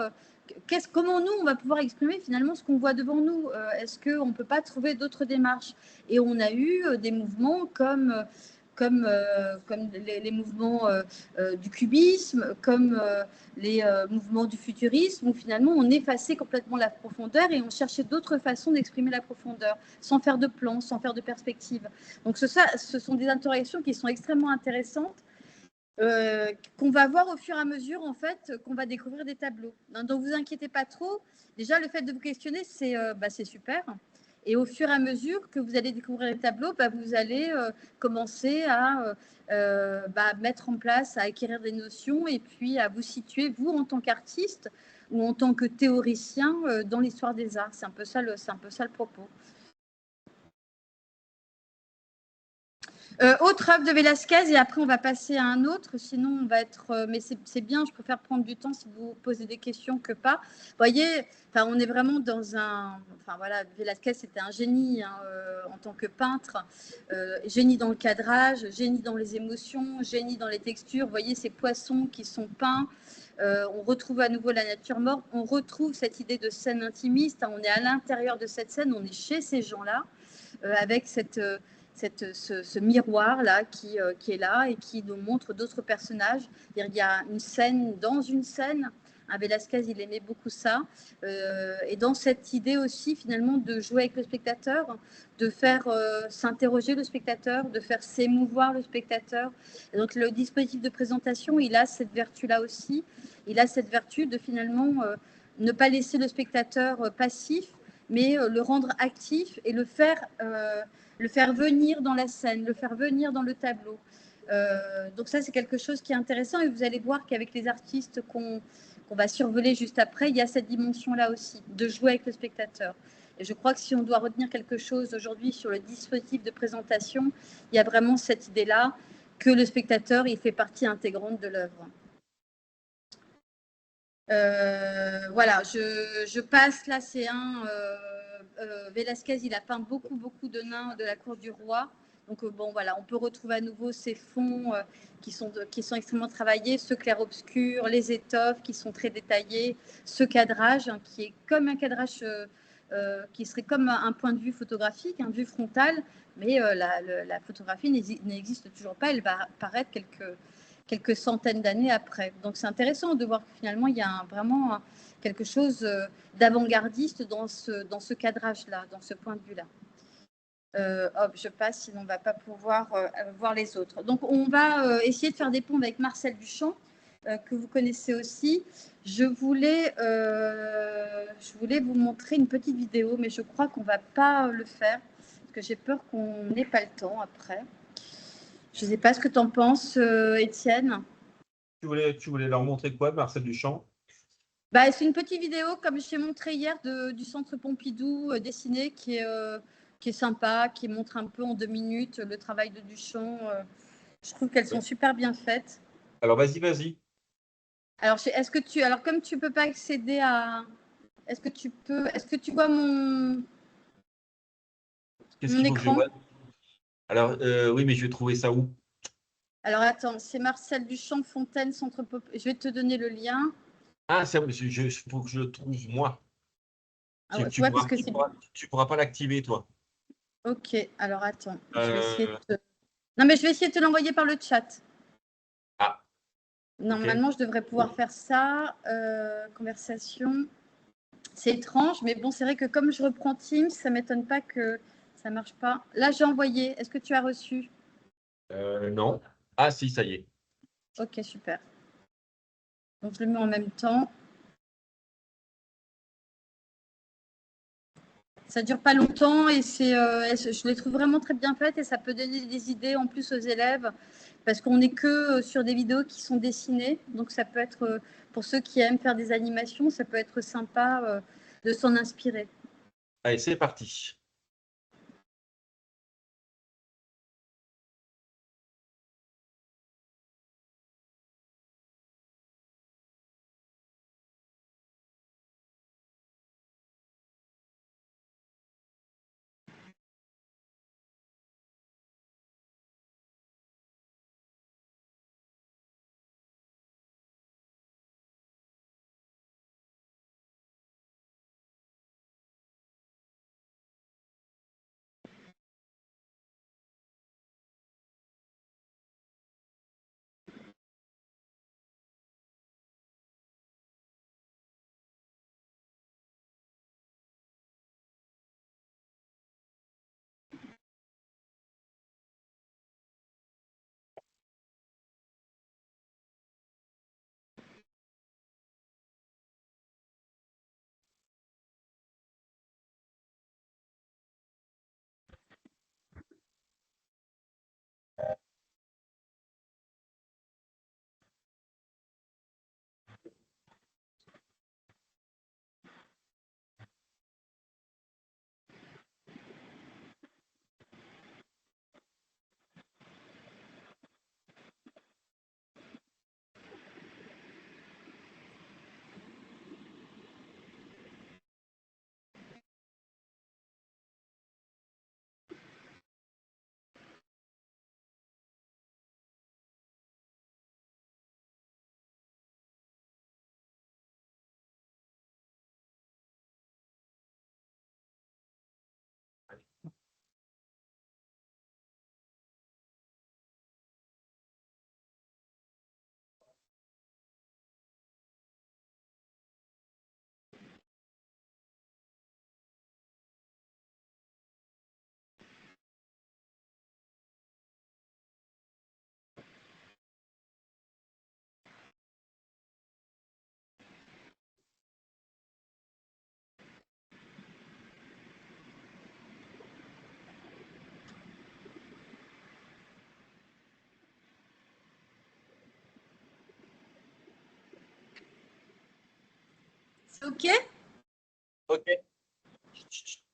Comment nous, on va pouvoir exprimer finalement ce qu'on voit devant nous? Est-ce qu'on ne peut pas trouver d'autres démarches? Et on a eu des mouvements comme les mouvements du cubisme, comme les mouvements du futurisme, où finalement on effaçait complètement la profondeur et on cherchait d'autres façons d'exprimer la profondeur, sans faire de plan, sans faire de perspective. Donc ce sont des interrogations qui sont extrêmement intéressantes, qu'on va voir au fur et à mesure, en fait, qu'on va découvrir des tableaux. Donc, vous inquiétez pas trop. Déjà, le fait de vous questionner, c'est super. Et au fur et à mesure que vous allez découvrir les tableaux, vous allez commencer à mettre en place, à acquérir des notions et puis à vous situer, vous, en tant qu'artiste ou en tant que théoricien, dans l'histoire des arts. C'est un peu ça le propos. Autre œuvre de Velázquez, et après on va passer à un autre, sinon on va être... mais c'est bien, je préfère prendre du temps si vous posez des questions que pas. Vous voyez, on est vraiment dans un... Enfin voilà, Velázquez c'était un génie hein, en tant que peintre, génie dans le cadrage, génie dans les émotions, génie dans les textures. Vous voyez ces poissons qui sont peints, on retrouve à nouveau la nature morte, on retrouve cette idée de scène intimiste, hein, on est à l'intérieur de cette scène, on est chez ces gens-là, avec ce miroir-là qui est là et qui nous montre d'autres personnages. Il y a une scène dans une scène. Velázquez, il aimait beaucoup ça. Et dans cette idée aussi, finalement, de jouer avec le spectateur, de faire s'interroger le spectateur, de faire s'émouvoir le spectateur. Et donc, le dispositif de présentation, il a cette vertu-là aussi. Il a cette vertu de finalement ne pas laisser le spectateur passif, mais le rendre actif et le faire venir dans la scène, le faire venir dans le tableau. Donc ça, c'est quelque chose qui est intéressant et vous allez voir qu'avec les artistes qu'on qu'on va survoler juste après, il y a cette dimension-là aussi, de jouer avec le spectateur. Et je crois que si on doit retenir quelque chose aujourd'hui sur le dispositif de présentation, il y a vraiment cette idée-là que le spectateur, il fait partie intégrante de l'œuvre. Voilà, je passe là, c'est Velázquez, il a peint beaucoup de nains de la cour du roi. Donc bon, voilà, on peut retrouver à nouveau ces fonds qui sont extrêmement travaillés, ce clair-obscur, les étoffes qui sont très détaillées, ce cadrage hein, qui est comme un cadrage qui serait comme un point de vue photographique, un vue frontale, mais la photographie n'existe toujours pas, elle va apparaître quelques centaines d'années après. Donc c'est intéressant de voir que finalement il y a vraiment quelque chose d'avant-gardiste dans ce cadrage-là, dans ce point de vue-là. Hop, je passe, sinon on ne va pas pouvoir voir les autres. Donc on va essayer de faire des ponts avec Marcel Duchamp, que vous connaissez aussi. Je voulais vous montrer une petite vidéo, mais je crois qu'on ne va pas le faire, parce que j'ai peur qu'on n'ait pas le temps après. Je ne sais pas ce que tu en penses, Étienne. Tu voulais leur montrer quoi, Marcel Duchamp? Bah, c'est une petite vidéo, comme je t'ai montré hier, du Centre Pompidou dessiné, qui est sympa, qui montre un peu en 2 minutes le travail de Duchamp. Je trouve qu'elles sont super bien faites. Alors, vas-y. Alors, comme tu peux pas accéder à... Est-ce que tu vois mon Qu'est-ce qu'il faut que je écran? vois? Alors, oui, mais je vais trouver ça où? Alors, attends, c'est Marcel Duchamp, Fontaine, Centre Pompidou. Je vais te donner le lien. Ah, c'est faut que je le trouve, moi. Ah ouais, ouais, parce que c'est... Tu pourras pas l'activer, toi. Ok, alors attends, je vais essayer Euh, de... Non, mais je vais essayer de te l'envoyer par le chat. ah, ok. Normalement, je devrais pouvoir faire ça. Conversation. C'est étrange, mais bon, c'est vrai que comme je reprends Teams, ça ne m'étonne pas que ça ne marche pas. Là, j'ai envoyé. Est-ce que tu as reçu? Non. Ah, si, ça y est. Ok, super. Donc, je le mets en même temps. Ça ne dure pas longtemps et je les trouve vraiment très bien faites et ça peut donner des idées en plus aux élèves parce qu'on n'est que sur des vidéos qui sont dessinées. Donc, ça peut être, pour ceux qui aiment faire des animations, ça peut être sympa de s'en inspirer. Allez, c'est parti. C'est OK? OK.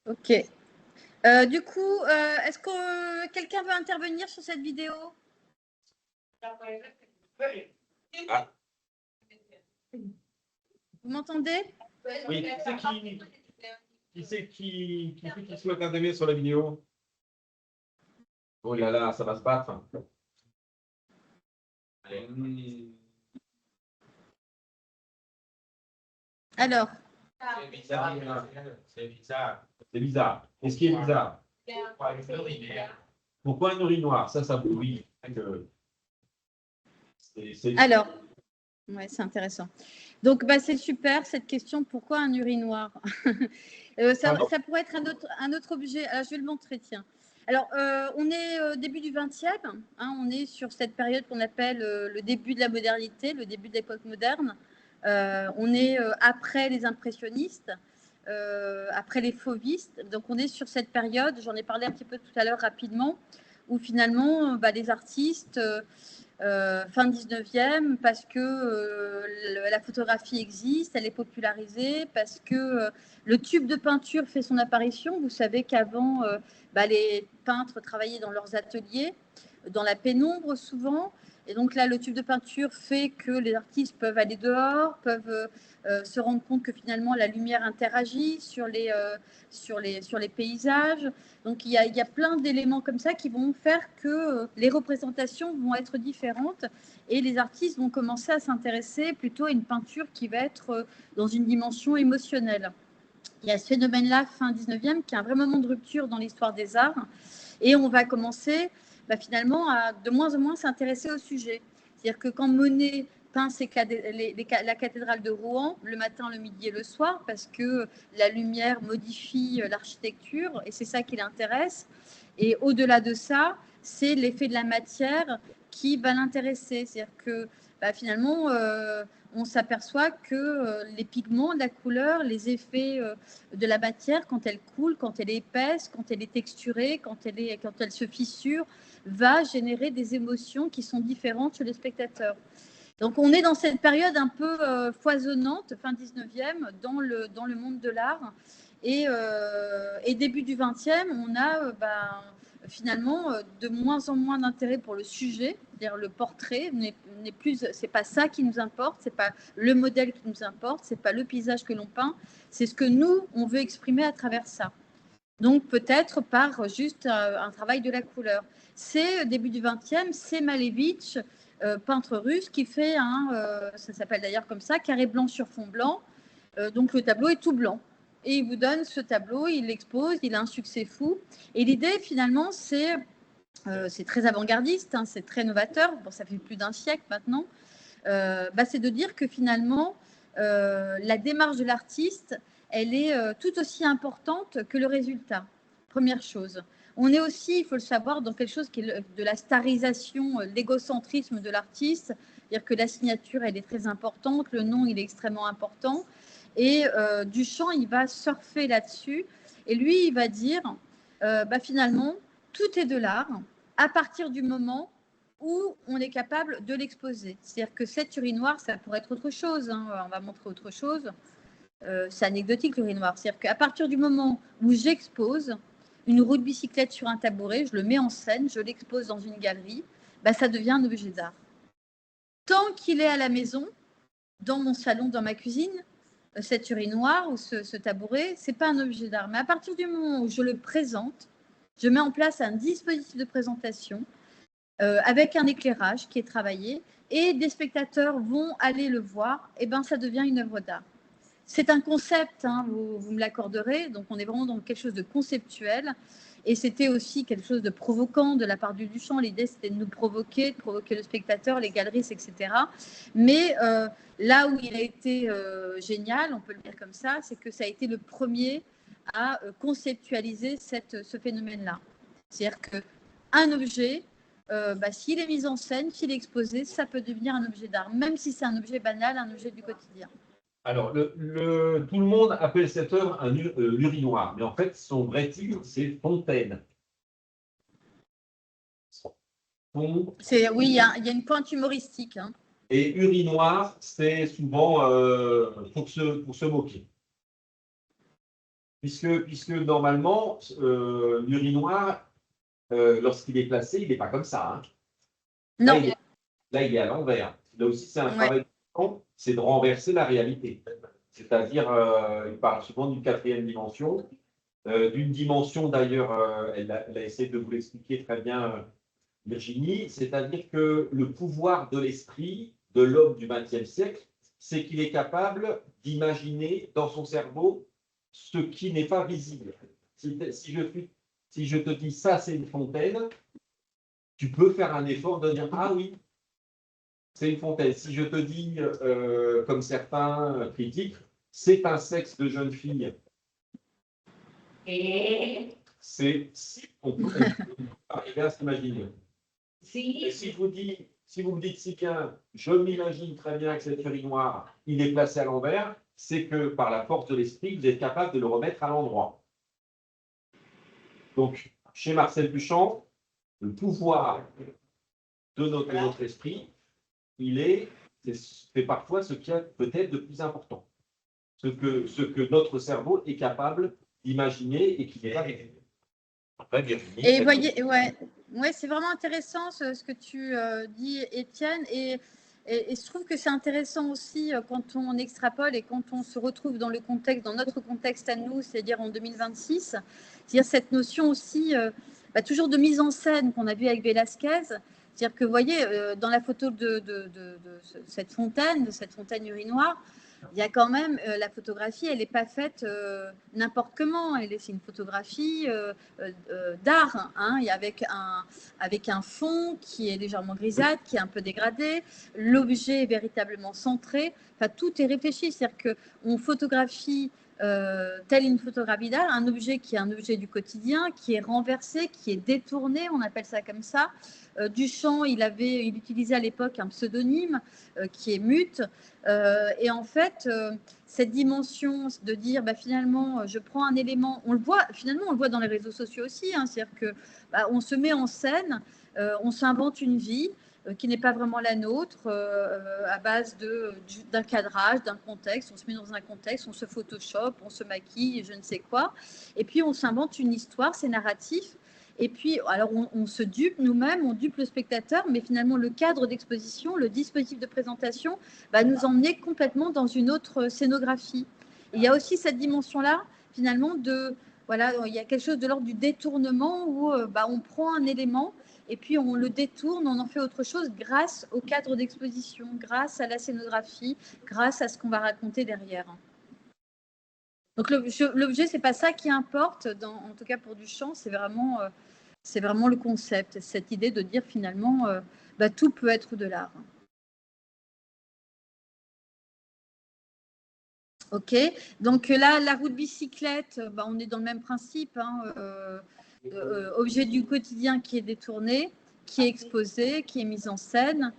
OK. Du coup, est-ce que quelqu'un veut intervenir sur cette vidéo? Ah, Vous m'entendez? oui, qui c'est qui souhaite intervenir sur la vidéo? Oh là là, ça va se battre. Allez. Alors, C'est bizarre. C'est bizarre. C'est bizarre. Qu'est-ce qui est bizarre? Pourquoi un urinoir? Ça vous oui. alors, ouais, c'est intéressant. Donc, bah, c'est super cette question. Pourquoi un urinoir? Ça pourrait être un autre objet. Alors, je vais le montrer, tiens. Alors, on est au début du 20e. Hein, on est sur cette période qu'on appelle le début de la modernité, le début de l'époque moderne. On est après les impressionnistes, après les fauvistes. Donc, on est sur cette période, j'en ai parlé un petit peu tout à l'heure rapidement, où finalement, les artistes, fin 19e, parce que la photographie existe, elle est popularisée, parce que le tube de peinture fait son apparition. Vous savez qu'avant, les peintres travaillaient dans leurs ateliers, dans la pénombre souvent. Et donc là, le tube de peinture fait que les artistes peuvent aller dehors, peuvent se rendre compte que finalement la lumière interagit sur les paysages. Donc il y a plein d'éléments comme ça qui vont faire que les représentations vont être différentes et les artistes vont commencer à s'intéresser plutôt à une peinture qui va être dans une dimension émotionnelle. Il y a ce phénomène-là, fin 19e, qui est un vrai moment de rupture dans l'histoire des arts. Et on va commencer finalement à de moins en moins s'intéresser au sujet. C'est-à-dire que quand Monet peint la cathédrale de Rouen le matin, le midi et le soir, parce que la lumière modifie l'architecture, et c'est ça qui l'intéresse. Et au-delà de ça, c'est l'effet de la matière qui va l'intéresser. C'est-à-dire que finalement, on s'aperçoit que les pigments, la couleur, les effets de la matière, quand elle coule, quand elle est épaisse, quand elle est texturée, quand elle se fissure, va générer des émotions qui sont différentes chez le spectateur. Donc on est dans cette période un peu foisonnante, fin 19e, dans le monde de l'art. Et début du 20e, on a finalement de moins en moins d'intérêt pour le sujet, c'est-à-dire le portrait n'est plus, c'est pas ça qui nous importe, c'est pas le modèle qui nous importe, c'est pas le paysage que l'on peint, c'est ce que nous on veut exprimer à travers ça. Donc peut-être par juste un travail de la couleur. C'est début du 20e, c'est Malevich, peintre russe, qui fait ça s'appelle d'ailleurs comme ça, carré blanc sur fond blanc. Donc le tableau est tout blanc. Et il vous donne ce tableau, il l'expose, il a un succès fou. Et l'idée finalement, c'est très avant-gardiste, hein, c'est très novateur. Bon, ça fait plus d'un siècle maintenant. C'est de dire que finalement, la démarche de l'artiste, elle est tout aussi importante que le résultat. Première chose. On est aussi, il faut le savoir, dans quelque chose qui est de la starisation, l'égocentrisme de l'artiste. C'est-à-dire que la signature, elle est très importante, le nom, il est extrêmement important. Et Duchamp, il va surfer là-dessus. Et lui, il va dire, finalement, tout est de l'art à partir du moment où on est capable de l'exposer. C'est-à-dire que cette urinoir, ça pourrait être autre chose. Hein. On va montrer autre chose. C'est anecdotique l'urinoir. C'est-à-dire qu'à partir du moment où j'expose une roue de bicyclette sur un tabouret, je le mets en scène, je l'expose dans une galerie, ça devient un objet d'art. Tant qu'il est à la maison, dans mon salon, dans ma cuisine, cet urinoir ou ce tabouret, ce n'est pas un objet d'art. Mais à partir du moment où je le présente, je mets en place un dispositif de présentation avec un éclairage qui est travaillé et des spectateurs vont aller le voir, et ça devient une œuvre d'art. C'est un concept, hein, vous me l'accorderez, donc on est vraiment dans quelque chose de conceptuel. Et c'était aussi quelque chose de provoquant de la part du Duchamp. L'idée, c'était de nous provoquer, de provoquer le spectateur, les galeristes, etc. Mais là où il a été génial, on peut le dire comme ça, c'est que ça a été le premier à conceptualiser ce phénomène-là. C'est-à-dire qu'un objet, s'il est mis en scène, s'il est exposé, ça peut devenir un objet d'art, même si c'est un objet banal, un objet du quotidien. Alors, tout le monde appelle cette œuvre un urinoir, mais en fait, son vrai titre, c'est Fontaine. Oui, il y a une pointe humoristique. Hein. Et urinoir, c'est souvent pour se moquer. Puisque normalement, l'urinoir, lorsqu'il est placé, il n'est pas comme ça. Hein. Non. Là, il est à l'envers. Là aussi, c'est un Ouais. travail, c'est de renverser la réalité. C'est-à-dire, il parle souvent d'une quatrième dimension, d'une dimension d'ailleurs, elle a essayé de vous l'expliquer très bien, Virginie, c'est-à-dire que le pouvoir de l'esprit de l'homme du XXe siècle, c'est qu'il est capable d'imaginer dans son cerveau ce qui n'est pas visible. Si je te dis ça, c'est une fontaine, tu peux faire un effort de dire ah oui, c'est une fontaine. Si je te dis, comme certains critiquent, c'est un sexe de jeune fille, on peut arriver à s'imaginer. Et si vous me dites si bien, je m'imagine très bien que cet urinoir, il est placé à l'envers, c'est que par la force de l'esprit, vous êtes capable de le remettre à l'endroit. Donc, chez Marcel Duchamp, le pouvoir de notre esprit, c'est parfois ce qu'il y a peut-être de plus important. Ce que notre cerveau est capable d'imaginer et qui n'est pas réel. Et voyez, ouais, c'est vraiment intéressant ce que tu dis, Étienne. Et je trouve que c'est intéressant aussi quand on extrapole et quand on se retrouve dans notre contexte à nous, c'est-à-dire en 2026, c'est-à-dire cette notion aussi toujours de mise en scène qu'on a vu avec Velázquez. C'est-à-dire que, vous voyez, dans la photo de cette fontaine urinoir, il y a quand même la photographie, elle n'est pas faite n'importe comment. C'est une photographie d'art, hein, et avec un fond qui est légèrement grisâtre, qui est un peu dégradé. L'objet est véritablement centré. Enfin, tout est réfléchi. C'est-à-dire qu'on photographie telle une photographie d'art, un objet qui est un objet du quotidien, qui est renversé, qui est détourné, on appelle ça comme ça. Duchamp, il utilisait à l'époque un pseudonyme qui est Mute. Et en fait, cette dimension de dire finalement, je prends un élément, on le voit dans les réseaux sociaux aussi, hein, c'est-à-dire que on se met en scène, on s'invente une vie qui n'est pas vraiment la nôtre, à base d'un cadrage, d'un contexte. On se met dans un contexte, on se photoshop, on se maquille, je ne sais quoi. Et puis, on s'invente une histoire, c'est narratif. Et puis, alors, on se dupe nous-mêmes, on dupe le spectateur, mais finalement, le cadre d'exposition, le dispositif de présentation va nous emmener complètement dans une autre scénographie. Et il y a aussi cette dimension-là, finalement, il y a quelque chose de l'ordre du détournement où on prend un élément et puis on le détourne, on en fait autre chose grâce au cadre d'exposition, grâce à la scénographie, grâce à ce qu'on va raconter derrière. Donc l'objet, c'est pas ça qui importe, en tout cas pour Duchamp, c'est vraiment le concept, cette idée de dire finalement, tout peut être de l'art. Ok, donc là, la roue de bicyclette, on est dans le même principe, hein, objet du quotidien qui est détourné, qui est exposé, qui est mis en scène,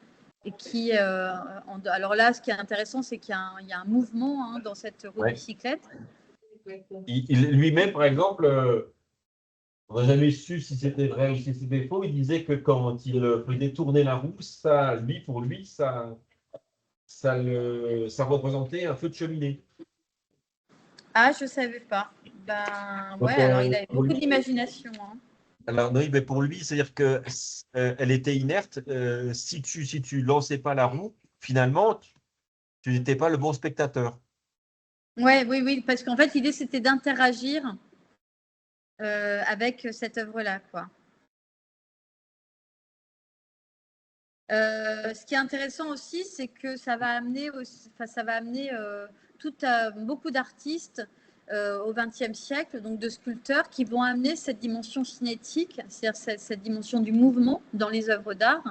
et qui, alors là, ce qui est intéressant, c'est qu'il y a un mouvement hein, dans cette roue de bicyclette. Lui-même, par exemple, on n'a jamais su si c'était vrai ou si c'était faux. Il disait que quand il faisait tourner la roue, pour lui, ça représentait un feu de cheminée. Ah, je ne savais pas. Alors il avait beaucoup d'imagination. Hein. Alors, oui, mais pour lui, c'est-à-dire qu'elle était inerte. Si tu lançais pas la roue, finalement, tu n'étais pas le bon spectateur. Oui, parce qu'en fait, l'idée, c'était d'interagir avec cette œuvre-là, quoi. Ce qui est intéressant aussi, c'est que ça va amener beaucoup d'artistes au XXe siècle, donc de sculpteurs, qui vont amener cette dimension cinétique, c'est-à-dire cette dimension du mouvement dans les œuvres d'art.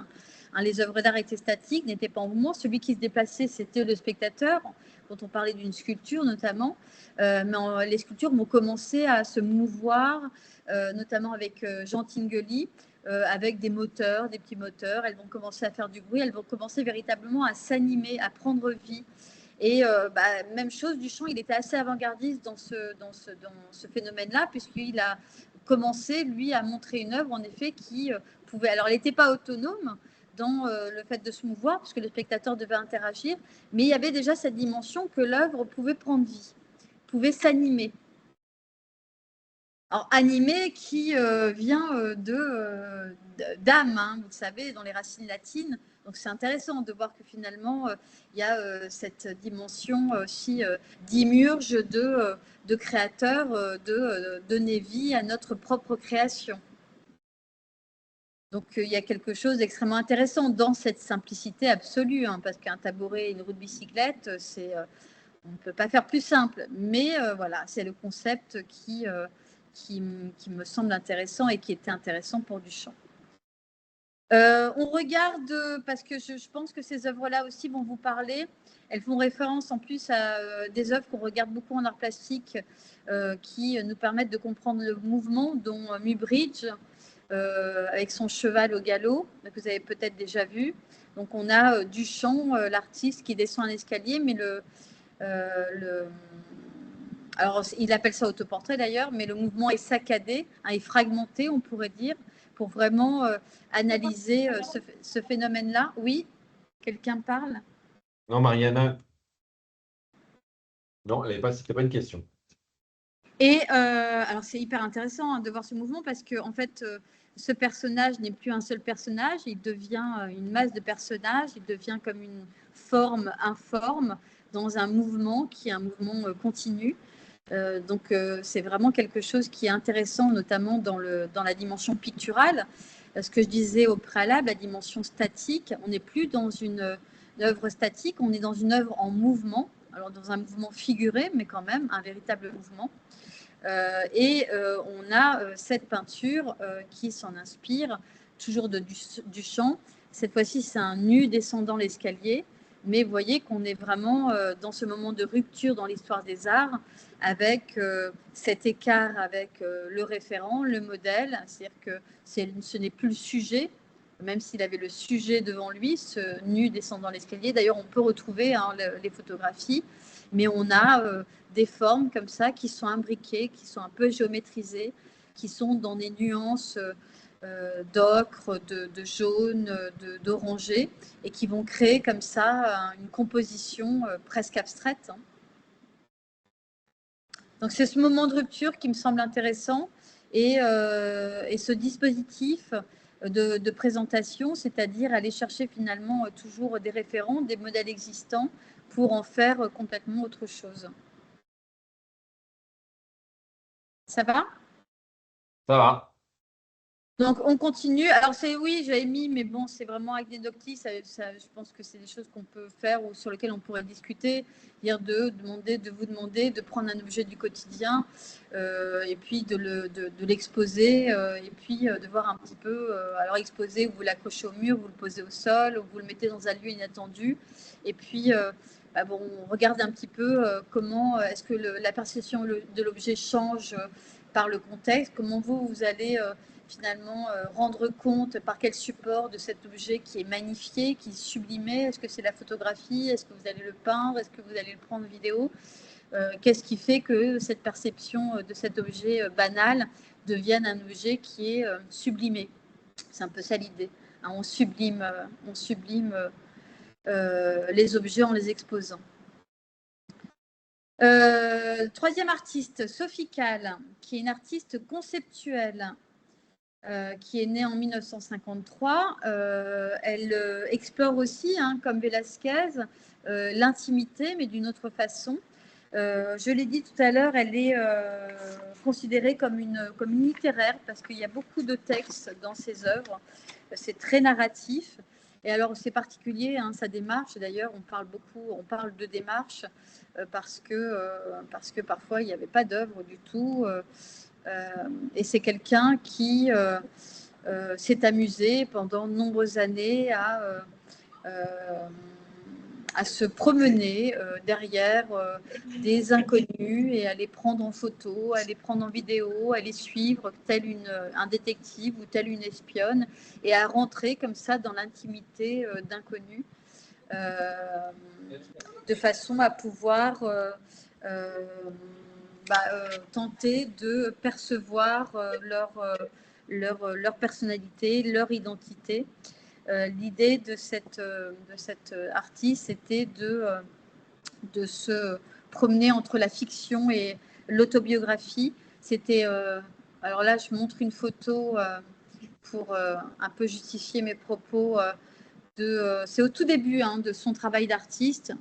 Hein, les œuvres d'art étaient statiques, n'étaient pas en mouvement. Celui qui se déplaçait, c'était le spectateur, quand on parlait d'une sculpture notamment. Mais les sculptures vont commencer à se mouvoir, notamment avec Jean Tinguely, avec des moteurs, des petits moteurs. Elles vont commencer à faire du bruit, elles vont commencer véritablement à s'animer, à prendre vie. Et même chose, Duchamp, il était assez avant-gardiste dans ce phénomène-là, puisqu'il a commencé, lui, à montrer une œuvre, en effet, qui pouvait... Alors, elle n'était pas autonome, dans le fait de se mouvoir, parce que le spectateur devait interagir, mais il y avait déjà cette dimension que l'œuvre pouvait prendre vie, pouvait s'animer. Alors, animé qui vient d'âme, hein, vous le savez, dans les racines latines. Donc, c'est intéressant de voir que finalement, il y a cette dimension aussi d'imurge de créateur, de donner vie à notre propre création. Donc, il y a quelque chose d'extrêmement intéressant dans cette simplicité absolue, hein, parce qu'un tabouret et une roue de bicyclette, on ne peut pas faire plus simple. Mais voilà, c'est le concept qui me semble intéressant et qui était intéressant pour Duchamp. On regarde, parce que je pense que ces œuvres-là aussi vont vous parler. Elles font référence en plus à des œuvres qu'on regarde beaucoup en art plastique qui nous permettent de comprendre le mouvement, dont Muybridge, avec son cheval au galop, que vous avez peut-être déjà vu. Donc on a Duchamp, l'artiste qui descend un escalier, mais alors il appelle ça autoportrait d'ailleurs, mais le mouvement est saccadé, hein, est fragmenté, on pourrait dire, pour vraiment analyser ce phénomène-là. Oui, quelqu'un parle? Non, Mariana. Non, c'était pas une question. Et alors c'est hyper intéressant, hein, de voir ce mouvement parce que en fait, ce personnage n'est plus un seul personnage, il devient une masse de personnages, il devient comme une forme informe dans un mouvement qui est un mouvement continu. Donc c'est vraiment quelque chose qui est intéressant, notamment dans la dimension picturale. Ce que je disais au préalable, la dimension statique, on n'est plus dans une œuvre statique, on est dans une œuvre en mouvement, alors dans un mouvement figuré, mais quand même un véritable mouvement. On a cette peinture qui s'en inspire, toujours de Duchamp. Cette fois-ci, c'est un nu descendant l'escalier, mais vous voyez qu'on est vraiment dans ce moment de rupture dans l'histoire des arts, avec cet écart avec le référent, le modèle, c'est-à-dire que ce n'est plus le sujet, même s'il avait le sujet devant lui, ce nu descendant l'escalier. D'ailleurs, on peut retrouver les photographies, mais on a des formes comme ça qui sont imbriquées, qui sont un peu géométrisées, qui sont dans des nuances d'ocre, de jaune, d'orangé, et qui vont créer comme ça une composition presque abstraite, hein. Donc c'est ce moment de rupture qui me semble intéressant, et ce dispositif de présentation, c'est-à-dire aller chercher finalement toujours des référents, des modèles existants pour en faire complètement autre chose. Ça va? Ça va. Donc, on continue. Alors, oui, j'avais mis, mais bon, c'est vraiment anecdotique. Je pense que c'est des choses qu'on peut faire ou sur lesquelles on pourrait discuter. Dire de vous demander de prendre un objet du quotidien et puis de l'exposer et puis de voir un petit peu. Alors, exposer, vous l'accrochez au mur, vous le posez au sol, ou vous le mettez dans un lieu inattendu. Et puis, on regarde un petit peu comment est-ce que la perception de l'objet change par le contexte. Comment vous allez finalement rendre compte par quel support de cet objet qui est magnifié, qui est sublimé. Est-ce que c'est la photographie? Est-ce que vous allez le peindre? Est-ce que vous allez le prendre en vidéo? Qu'est-ce qui fait que cette perception de cet objet banal devienne un objet qui est sublimé? C'est un peu ça l'idée, hein. On sublime les objets en les exposant. Troisième artiste, Sophie Calle, qui est une artiste conceptuelle qui est née en 1953. Elle explore aussi, hein, comme Velázquez, l'intimité, mais d'une autre façon. Je l'ai dit tout à l'heure, elle est considérée comme une littéraire parce qu'il y a beaucoup de textes dans ses œuvres. C'est très narratif. Et alors, c'est particulier, hein, sa démarche. D'ailleurs, on parle de démarche parce que parfois, il n'y avait pas d'œuvre du tout. Et c'est quelqu'un qui s'est amusé pendant de nombreuses années à se promener derrière des inconnus et à les prendre en photo, à les prendre en vidéo, à les suivre tel un détective ou telle une espionne, et à rentrer comme ça dans l'intimité d'inconnus de façon à pouvoir tenter de percevoir leur personnalité, leur identité. l'idée de cette artiste, c'était de se promener entre la fiction et l'autobiographie. C'était, alors là, je montre une photo pour un peu justifier mes propos. C'est au tout début de son travail d'artiste.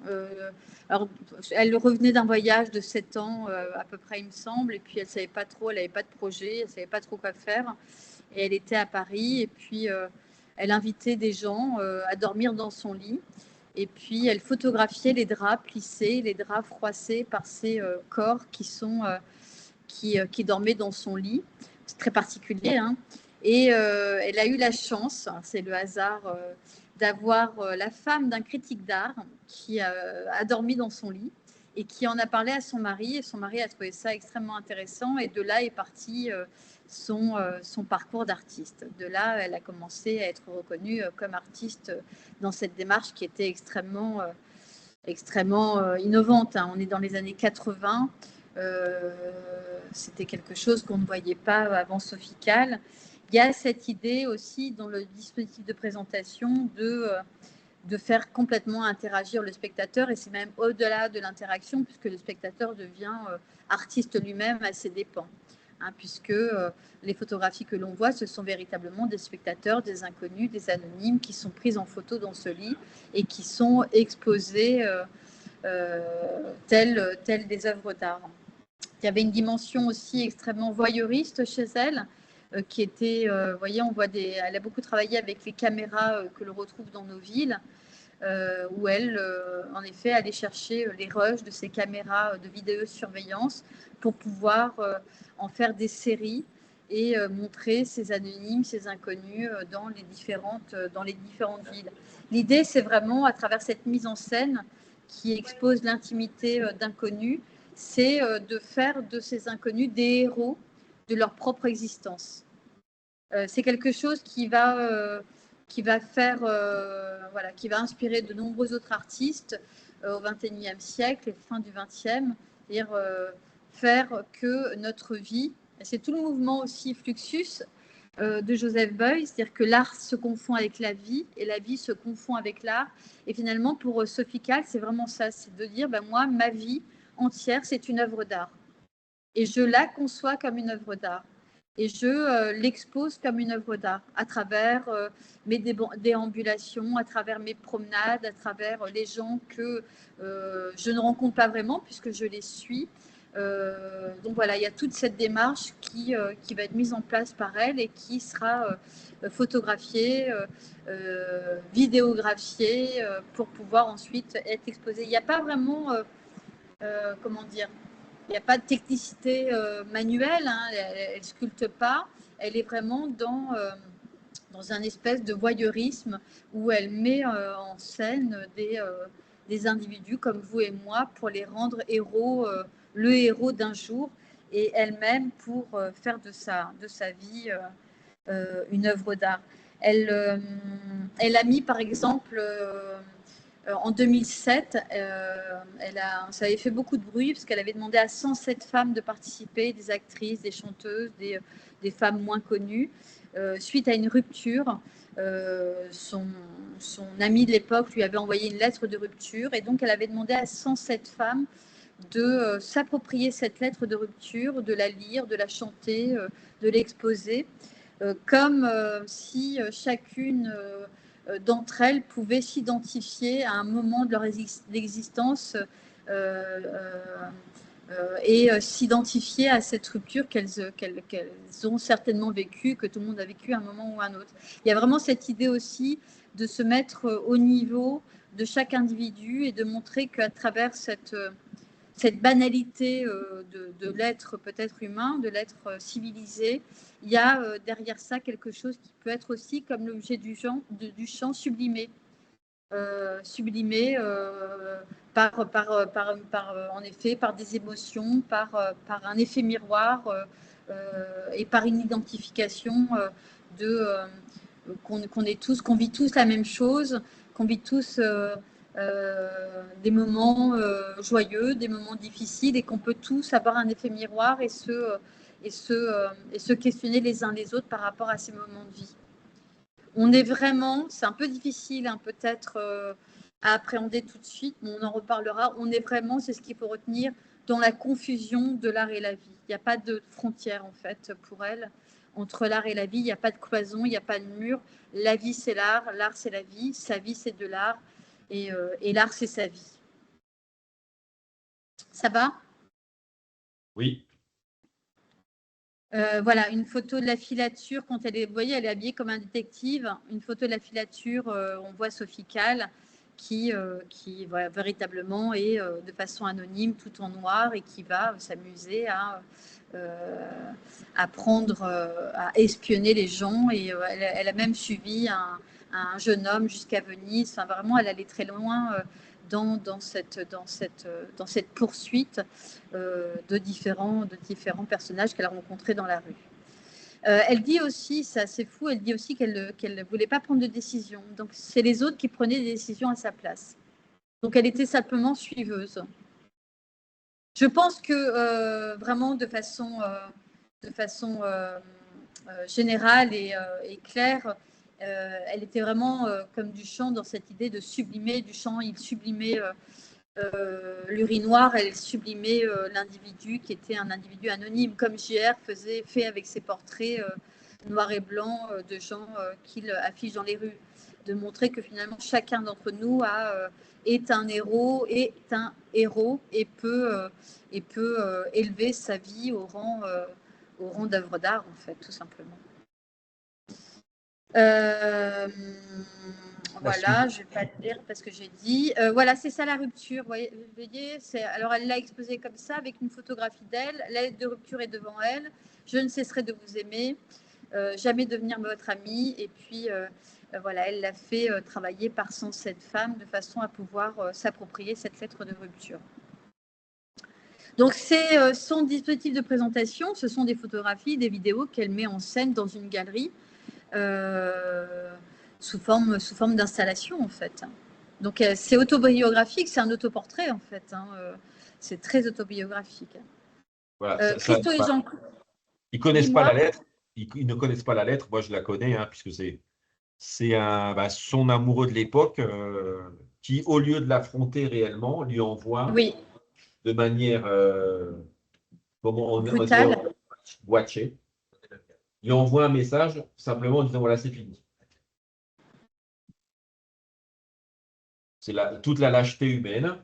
Alors, elle revenait d'un voyage de 7 ans à peu près, il me semble, et puis elle savait pas trop, elle n'avait pas de projet, elle savait pas trop quoi faire. Et elle était à Paris, et puis elle invitait des gens à dormir dans son lit. Et puis elle photographiait les draps plissés, les draps froissés par ces corps qui dormaient dans son lit. C'est très particulier, hein. Et elle a eu la chance, c'est le hasard, d'avoir la femme d'un critique d'art qui a dormi dans son lit et qui en a parlé à son mari. Et son mari a trouvé ça extrêmement intéressant. Et de là est parti son parcours d'artiste. De là, elle a commencé à être reconnue comme artiste dans cette démarche qui était extrêmement innovante. On est dans les années 80. C'était quelque chose qu'on ne voyait pas avant Sophie Calle. Il y a cette idée aussi dans le dispositif de présentation de faire complètement interagir le spectateur, et c'est même au-delà de l'interaction, puisque le spectateur devient artiste lui-même à ses dépens. Puisque les photographies que l'on voit, ce sont véritablement des spectateurs, des inconnus, des anonymes qui sont prises en photo dans ce lit et qui sont exposés telles des œuvres d'art. Il y avait une dimension aussi extrêmement voyeuriste chez elle, qui était, vous voyez, on voit elle a beaucoup travaillé avec les caméras que l'on retrouve dans nos villes, où elle, en effet, allait chercher les rushs de ces caméras de vidéosurveillance pour pouvoir en faire des séries et montrer ces anonymes, ces inconnus dans les différentes villes. L'idée, c'est vraiment, à travers cette mise en scène qui expose l'intimité d'inconnus, c'est de faire de ces inconnus des héros de leur propre existence. C'est quelque chose qui va faire, voilà, qui va inspirer de nombreux autres artistes au XXIe siècle et fin du XXe, c'est-à-dire faire que notre vie, c'est tout le mouvement aussi Fluxus de Joseph Beuys, c'est-à-dire que l'art se confond avec la vie et la vie se confond avec l'art. Et finalement, pour Sophie Calle, c'est vraiment ça, c'est de dire, moi, ma vie entière, c'est une œuvre d'art. Et je la conçois comme une œuvre d'art. Et je l'expose comme une œuvre d'art à travers mes déambulations, à travers mes promenades, à travers les gens que je ne rencontre pas vraiment puisque je les suis. Donc voilà, il y a toute cette démarche qui va être mise en place par elle et qui sera photographiée, vidéographiée pour pouvoir ensuite être exposée. Il n'y a pas vraiment, comment dire, il n'y a pas de technicité manuelle, elle ne sculpte pas, elle est vraiment dans un espèce de voyeurisme où elle met en scène des individus comme vous et moi pour les rendre héros, le héros d'un jour, et elle-même pour faire de sa vie une œuvre d'art. Elle a mis par exemple en 2007, ça avait fait beaucoup de bruit parce qu'elle avait demandé à 107 femmes de participer, des actrices, des chanteuses, des femmes moins connues, suite à une rupture. Son ami de l'époque lui avait envoyé une lettre de rupture et donc elle avait demandé à 107 femmes de s'approprier cette lettre de rupture, de la lire, de la chanter, de l'exposer, comme si chacune d'entre elles pouvaient s'identifier à un moment de leur existence et s'identifier à cette rupture qu'elles ont certainement vécue, que tout le monde a vécu à un moment ou à un autre. Il y a vraiment cette idée aussi de se mettre au niveau de chaque individu et de montrer qu'à travers cette banalité de l'être peut-être humain, de l'être civilisé, il y a derrière ça quelque chose qui peut être aussi comme l'objet du chant sublimé. Sublimé en effet, par des émotions, par un effet miroir et par une identification qu'on vit tous la même chose, qu'on vit tous des moments joyeux, des moments difficiles, et qu'on peut tous avoir un effet miroir et se questionner les uns les autres par rapport à ces moments de vie. On est vraiment, c'est un peu difficile hein, peut-être à appréhender tout de suite, mais on en reparlera. On est vraiment, c'est ce qu'il faut retenir, dans la confusion de l'art et la vie. Il n'y a pas de frontière en fait pour elle. Entre l'art et la vie, il n'y a pas de cloison, il n'y a pas de mur. La vie, c'est l'art c'est la vie, sa vie, c'est de l'art, et l'art, c'est sa vie. Ça va? Oui. Voilà, une photo de la filature, quand elle est, vous voyez, elle est habillée comme un détective. Une photo de la filature, on voit Sophie Calle qui voilà, véritablement est de façon anonyme, tout en noir, et qui va s'amuser à prendre, à espionner les gens. Et elle a même suivi un jeune homme jusqu'à Venise. Enfin, vraiment, elle allait très loin dans cette poursuite de différents personnages qu'elle a rencontrés dans la rue. Elle dit aussi, c'est assez fou, elle dit aussi qu'elle ne voulait pas prendre de décision. Donc, c'est les autres qui prenaient des décisions à sa place. Donc, elle était simplement suiveuse. Je pense que vraiment de façon générale et claire, elle était vraiment comme Duchamp dans cette idée de sublimer. Duchamp, il sublimait l'urinoir, elle sublimait l'individu qui était un individu anonyme, comme JR fait avec ses portraits noirs et blancs de gens qu'il affiche dans les rues, de montrer que finalement chacun d'entre nous est un héros et peut élever sa vie au rang d'œuvre d'art, en fait, tout simplement. Voilà, je ne vais pas le dire parce que j'ai dit. Voilà, c'est ça la rupture. Vous voyez, alors, elle l'a exposée comme ça, avec une photographie d'elle. La lettre de rupture est devant elle. Je ne cesserai de vous aimer. Jamais devenir votre amie. Et puis, voilà, elle l'a fait travailler par cette femme de façon à pouvoir s'approprier cette lettre de rupture. Donc, c'est son dispositif de présentation. Ce sont des photographies, des vidéos qu'elle met en scène dans une galerie. Sous forme d'installation, en fait. Donc, c'est autobiographique, c'est un autoportrait, en fait. C'est très autobiographique. Voilà, Christo et Jean. Ils connaissent pas la lettre. Ils ne connaissent pas la lettre. Moi, je la connais, hein, puisque c'est son amoureux de l'époque qui, au lieu de l'affronter réellement, lui envoie de manière comment on brutale. Boitché. Il envoie un message simplement en disant voilà, c'est fini. C'est toute la lâcheté humaine.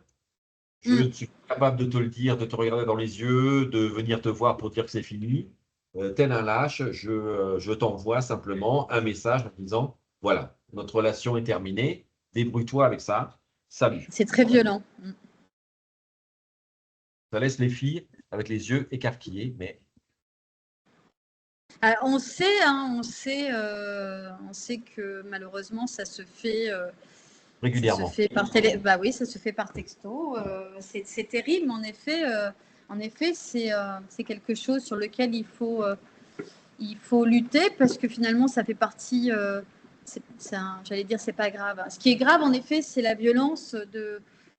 Je ne suis pas capable de te le dire, de te regarder dans les yeux, de venir te voir pour dire que c'est fini. Tel un lâche, je t'envoie simplement un message en disant voilà, notre relation est terminée, débrouille-toi avec ça, salut. C'est très violent. Ça laisse les filles avec les yeux écarquillés, mais. On sait que malheureusement, ça se fait. Régulièrement. Ça se fait par bah oui, ça se fait par texto. C'est terrible, mais en effet, c'est quelque chose sur lequel il faut lutter parce que finalement, ça fait partie. J'allais dire, c'est pas grave. Ce qui est grave, en effet, c'est la violence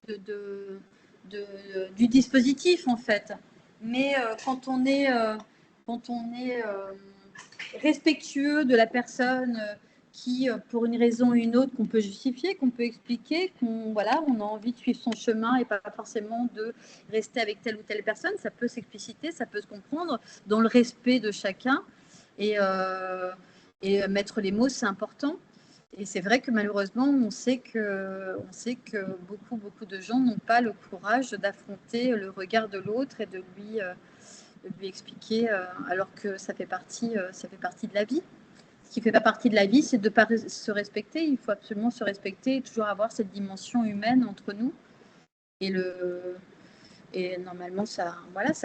du dispositif, en fait. Mais quand on est respectueux de la personne qui, pour une raison ou une autre, qu'on peut justifier, qu'on peut expliquer, on a envie de suivre son chemin et pas forcément de rester avec telle ou telle personne, ça peut s'expliciter, ça peut se comprendre dans le respect de chacun. Et mettre les mots, c'est important. Et c'est vrai que malheureusement, on sait que beaucoup de gens n'ont pas le courage d'affronter le regard de l'autre et de lui expliquer, alors que ça fait partie de la vie. Ce qui ne fait pas partie de la vie, c'est de ne pas se respecter. Il faut absolument se respecter et toujours avoir cette dimension humaine entre nous. Et normalement, ça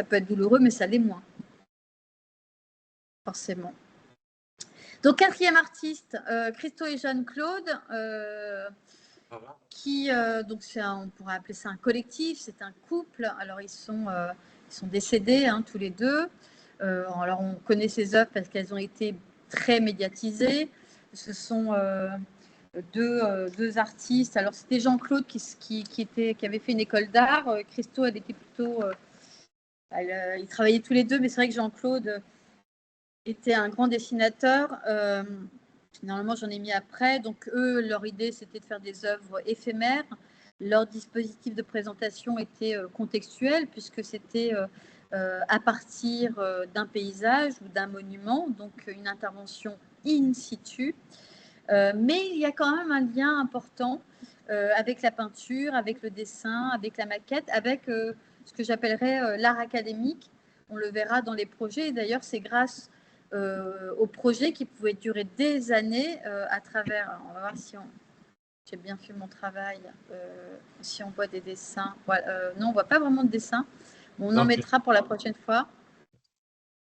peut être douloureux, mais ça l'est moins. Forcément. Donc, 4e artiste, Christo et Jeanne-Claude, qui, donc on pourrait appeler ça un collectif, c'est un couple. Alors, ils sont décédés, tous les deux. Alors, on connaît ces œuvres parce qu'elles ont été très médiatisées. Ce sont deux artistes. Alors, c'était Jean-Claude qui avait fait une école d'art. Christo, elle était plutôt... ils travaillaient tous les deux, mais c'est vrai que Jean-Claude était un grand dessinateur. Normalement, j'en ai mis après. Donc, eux, leur idée, c'était de faire des œuvres éphémères. Leur dispositif de présentation était contextuel, puisque c'était à partir d'un paysage ou d'un monument, donc une intervention in situ. Mais il y a quand même un lien important avec la peinture, avec le dessin, avec la maquette, avec ce que j'appellerais l'art académique. On le verra dans les projets. D'ailleurs, c'est grâce aux projets qui pouvaient durer des années à travers. Alors, on va voir si j'ai bien fait mon travail. Si on voit des dessins. Voilà, non, on ne voit pas vraiment de dessins. On en mettra pour la prochaine fois.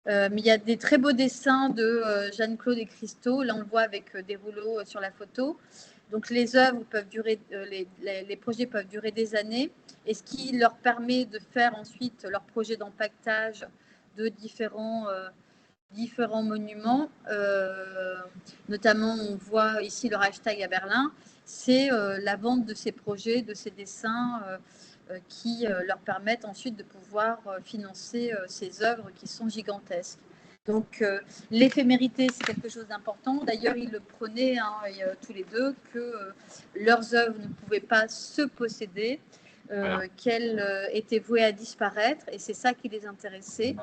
Mais il y a des très beaux dessins de Jeanne-Claude et Christo. Là, on le voit avec des rouleaux sur la photo. Donc, les œuvres peuvent durer, les projets peuvent durer des années. Et ce qui leur permet de faire ensuite leur projet d'empaquetage de différents monuments. Notamment, on voit ici le hashtag à Berlin. C'est la vente de ces projets, de ces dessins qui leur permettent ensuite de pouvoir financer ces œuvres qui sont gigantesques. Donc, l'éphémérité, c'est quelque chose d'important. D'ailleurs, ils le prônaient tous les deux, que leurs œuvres ne pouvaient pas se posséder, qu'elles étaient vouées à disparaître, et c'est ça qui les intéressait.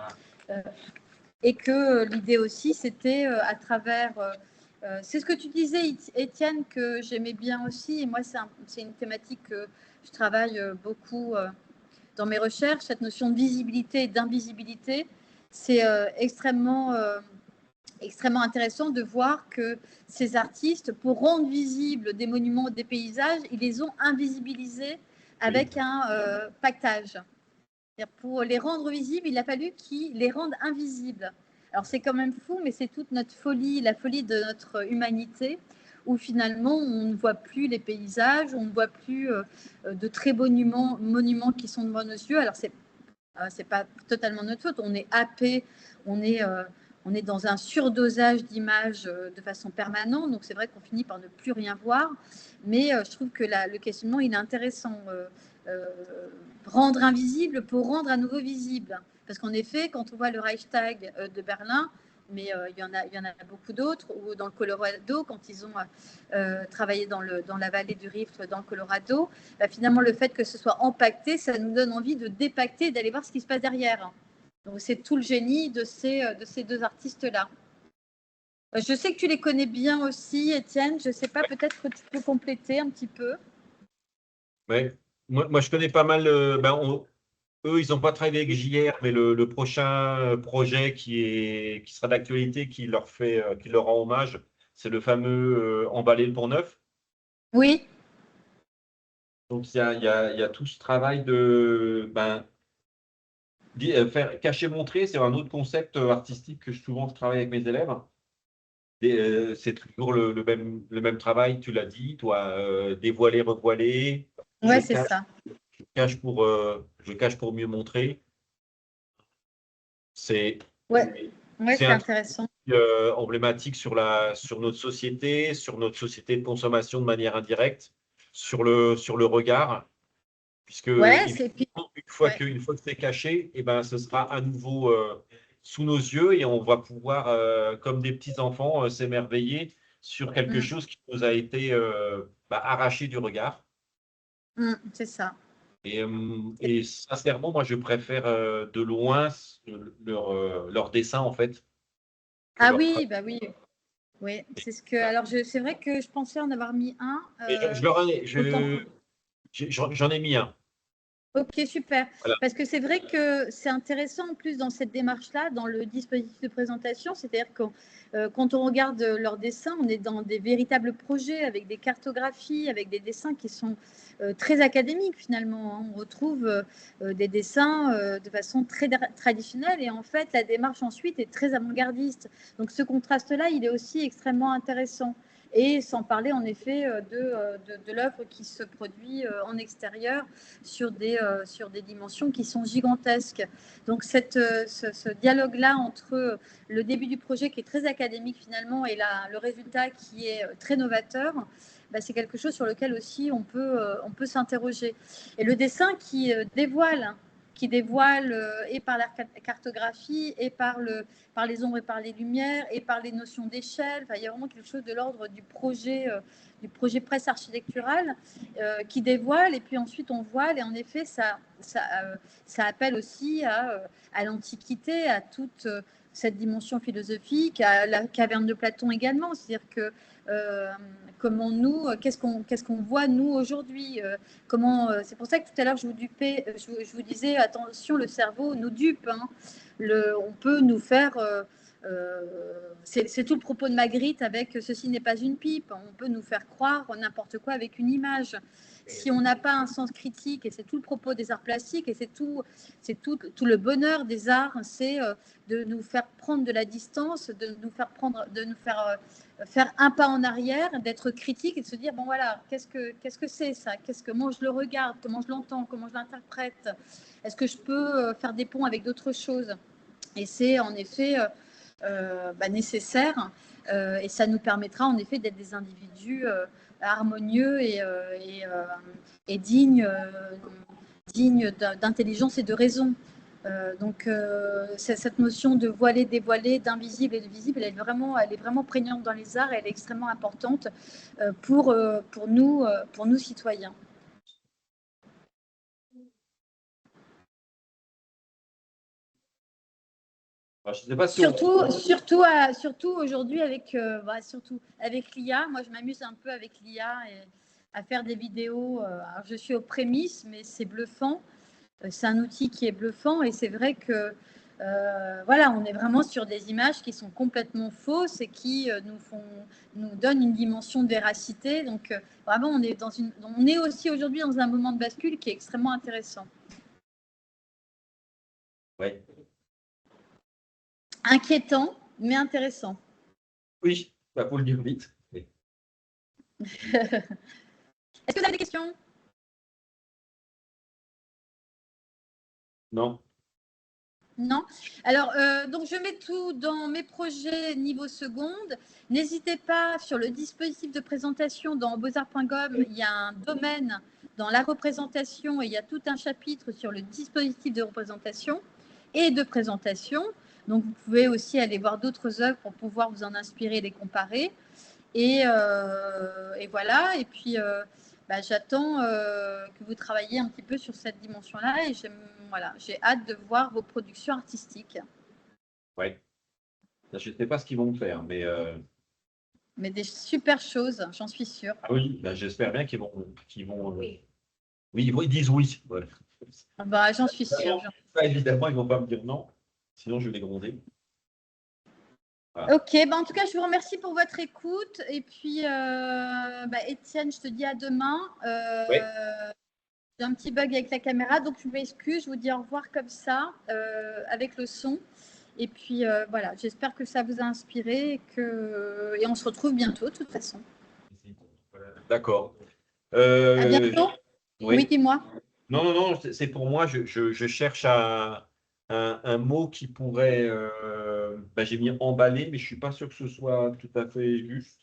Et que l'idée aussi, c'était à travers... c'est ce que tu disais, Étienne, que j'aimais bien aussi. Et moi, c'est une thématique que je travaille beaucoup dans mes recherches. Cette notion de visibilité et d'invisibilité, c'est extrêmement intéressant de voir que ces artistes, pour rendre visibles des monuments, des paysages, ils les ont invisibilisés avec un pactage. Pour les rendre visibles, il a fallu qu'ils les rendent invisibles. Alors c'est quand même fou, mais c'est toute notre folie, la folie de notre humanité, où finalement on ne voit plus les paysages, on ne voit plus de très beaux monuments qui sont devant nos yeux. Alors c'est pas totalement notre faute, on est happé, on est dans un surdosage d'images de façon permanente, donc c'est vrai qu'on finit par ne plus rien voir, mais je trouve que le questionnement il est intéressant. Rendre invisible pour rendre à nouveau visible. Parce qu'en effet, quand on voit le Reichstag de Berlin, mais il y en a beaucoup d'autres, ou dans le Colorado, quand ils ont travaillé dans la vallée du Rift, dans le Colorado, finalement, le fait que ce soit empaqueté, ça nous donne envie de dépacter, d'aller voir ce qui se passe derrière. Donc, c'est tout le génie de ces deux artistes-là. Je sais que tu les connais bien aussi, Étienne. Je ne sais pas, peut-être que tu peux compléter un petit peu. Ouais. Moi, je connais pas mal. Eux, ils n'ont pas travaillé avec JR, mais le prochain projet qui sera d'actualité, qui leur rend hommage, c'est le fameux Emballer le Pont-Neuf. Oui. Donc, il y a tout ce travail de faire cacher-montrer. C'est un autre concept artistique que souvent je travaille avec mes élèves. C'est toujours le même travail, tu l'as dit, toi, dévoiler, revoiler. Ouais, c'est ça. Je cache pour mieux montrer. C'est c'est un intéressant. truc emblématique sur notre société de consommation de manière indirecte, sur le regard, puisque évidemment, une fois que c'est caché, et ben, ce sera à nouveau sous nos yeux et on va pouvoir, comme des petits enfants, s'émerveiller sur quelque chose qui nous a été arraché du regard. C'est ça. Et sincèrement, moi, je préfère de loin leur dessin, en fait. Ah oui, bah oui. Oui, c'est ce que. Alors, c'est vrai que je pensais en avoir mis un. J'en ai mis un. Ok, super. Voilà. Parce que c'est vrai que c'est intéressant en plus dans cette démarche-là, dans le dispositif de présentation, c'est-à-dire que quand on regarde leurs dessins, on est dans des véritables projets avec des cartographies, avec des dessins qui sont très académiques finalement. Hein. On retrouve des dessins de façon très traditionnelle et en fait, la démarche ensuite est très avant-gardiste. Donc ce contraste-là, il est aussi extrêmement intéressant. Et sans parler en effet de l'œuvre qui se produit en extérieur sur des dimensions qui sont gigantesques. Donc ce dialogue-là entre le début du projet qui est très académique finalement et le résultat qui est très novateur, c'est quelque chose sur lequel aussi on peut s'interroger. Et le dessin qui qui dévoile et par la cartographie, et par les ombres et par les lumières, et par les notions d'échelle. Enfin, il y a vraiment quelque chose de l'ordre du projet presse architecturale qui dévoile, et puis ensuite on voile, et en effet, ça appelle aussi à l'Antiquité, à toute cette dimension philosophique, à la caverne de Platon également. C'est-à-dire que comment nous, qu'est-ce qu'on voit nous aujourd'hui, c'est pour ça que tout à l'heure je vous disais attention, le cerveau nous dupe, hein. On peut nous faire c'est tout le propos de Magritte avec ceci n'est pas une pipe. On peut nous faire croire n'importe quoi avec une image. Si on n'a pas un sens critique, et c'est tout le propos des arts plastiques, et c'est tout le bonheur des arts, c'est de nous faire prendre de la distance, de nous faire faire un pas en arrière, d'être critique et de se dire bon voilà, qu'est-ce que c'est ça, comment je le regarde, comment je l'entends, comment je l'interprète, est-ce que je peux faire des ponts avec d'autres choses. Et c'est en effet nécessaire, et ça nous permettra en effet d'être des individus harmonieux et dignes d'intelligence et de raison. Donc cette notion de voilé, dévoilé, d'invisible et de visible, elle est vraiment prégnante dans les arts, et elle est extrêmement importante pour nous citoyens. Alors, je sais pas si surtout aujourd'hui avec l'IA. Moi, je m'amuse un peu avec l'IA et à faire des vidéos. Alors, je suis aux prémices, mais c'est bluffant. C'est un outil qui est bluffant, et c'est vrai que on est vraiment sur des images qui sont complètement fausses et qui nous donnent une dimension de véracité. Donc vraiment, on est aussi aujourd'hui dans un moment de bascule qui est extrêmement intéressant. Oui. Inquiétant, mais intéressant. Oui, il faut le dire vite. Oui. Est-ce que vous avez des questions? Non. Non. Alors, donc je mets tout dans mes projets niveau seconde. N'hésitez pas, sur le dispositif de présentation dans beaux-arts.com, il y a un domaine dans la représentation, et il y a tout un chapitre sur le dispositif de représentation et de présentation. Donc, vous pouvez aussi aller voir d'autres œuvres pour pouvoir vous en inspirer et les comparer. Et voilà. Et puis, j'attends que vous travailliez un petit peu sur cette dimension-là, et j'ai hâte de voir vos productions artistiques. Oui. Je ne sais pas ce qu'ils vont faire, mais. Mais des super choses, j'en suis sûre. Ah oui, j'espère bien qu'ils vont. Oui, ils disent oui. Ouais. J'en suis sûre. Évidemment, ils ne vont pas me dire non, sinon je vais les gronder. Voilà. Ok, en tout cas, je vous remercie pour votre écoute. Et puis, Étienne, je te dis à demain. Oui. J'ai un petit bug avec la caméra, donc je m'excuse. Je vous dis au revoir comme ça, avec le son. Et puis, voilà, j'espère que ça vous a inspiré, et on se retrouve bientôt, de toute façon. D'accord. À bientôt. Oui, dis-moi. Non, c'est pour moi, je cherche un mot qui pourrait. J'ai mis emballer, mais je ne suis pas sûr que ce soit tout à fait juste.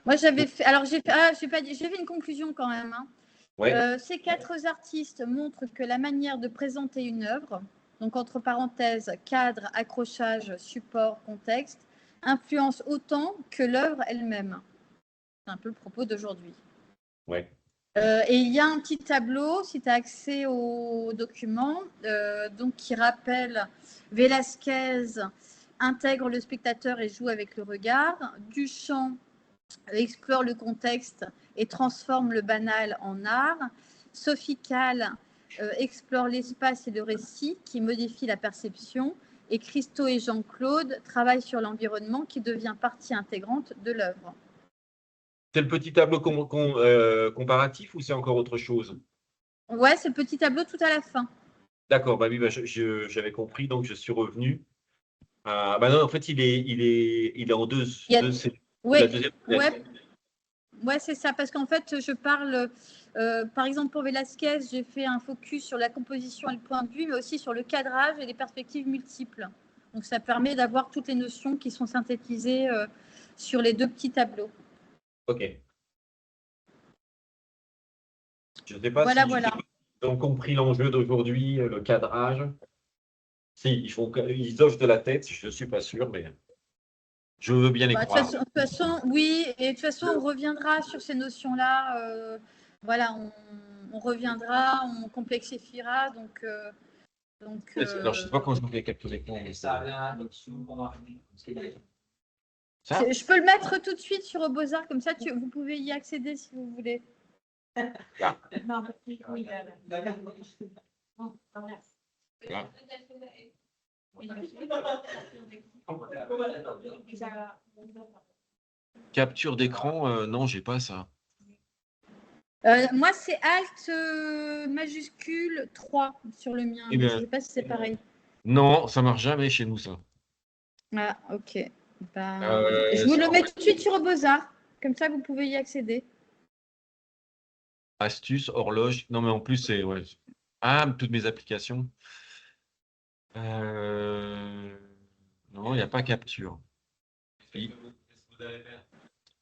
Moi, j'avais fait. Alors, j'ai fait une conclusion quand même. Hein. Ouais. Ces 4 artistes montrent que la manière de présenter une œuvre, donc entre parenthèses, cadre, accrochage, support, contexte, influence autant que l'œuvre elle-même. C'est un peu le propos d'aujourd'hui. Ouais. Et il y a un petit tableau, si tu as accès au document, donc qui rappelle Velázquez intègre le spectateur et joue avec le regard. Duchamp explore le contexte et transforme le banal en art. Sophie Calle explore l'espace et le récit qui modifie la perception. Et Christo et Jean-Claude travaillent sur l'environnement qui devient partie intégrante de l'œuvre. C'est le petit tableau comparatif ou c'est encore autre chose? Ouais, c'est le petit tableau tout à la fin. D'accord, oui, j'avais compris, donc je suis revenu. Non, en fait, il est en deux. Oui, La deuxième. ouais, c'est ça, parce qu'en fait, je parle, par exemple, pour Velázquez, j'ai fait un focus sur la composition et le point de vue, mais aussi sur le cadrage et les perspectives multiples. Donc, ça permet d'avoir toutes les notions qui sont synthétisées sur les 2 petits tableaux. Ok. Je ne sais pas voilà, si. Voilà. ont compris l'enjeu d'aujourd'hui, le cadrage. Si, ils hochent de la tête, je ne suis pas sûr, mais je veux bien les Bah, croire. de toute façon, oui, et de toute façon, on reviendra sur ces notions-là. Voilà, on reviendra, on complexifiera. Alors, je ne sais pas comment je vais capturer l'écran. Ça, je peux le mettre tout de suite sur Beaux-Arts, comme ça, vous pouvez y accéder si vous voulez. là. Capture d'écran, non, j'ai pas ça. Moi, c'est Alt majuscule 3 sur le mien. Eh bien, Je ne sais pas si c'est pareil. non, ça marche jamais chez nous, ça. Ah, ok. Je vous le mets tout de suite sur Beaux-Arts. Comme ça, vous pouvez y accéder. Astuce, horloge. Non, mais en plus, c'est. Ouais. Ah, toutes mes applications. Non, il n'y a pas capture.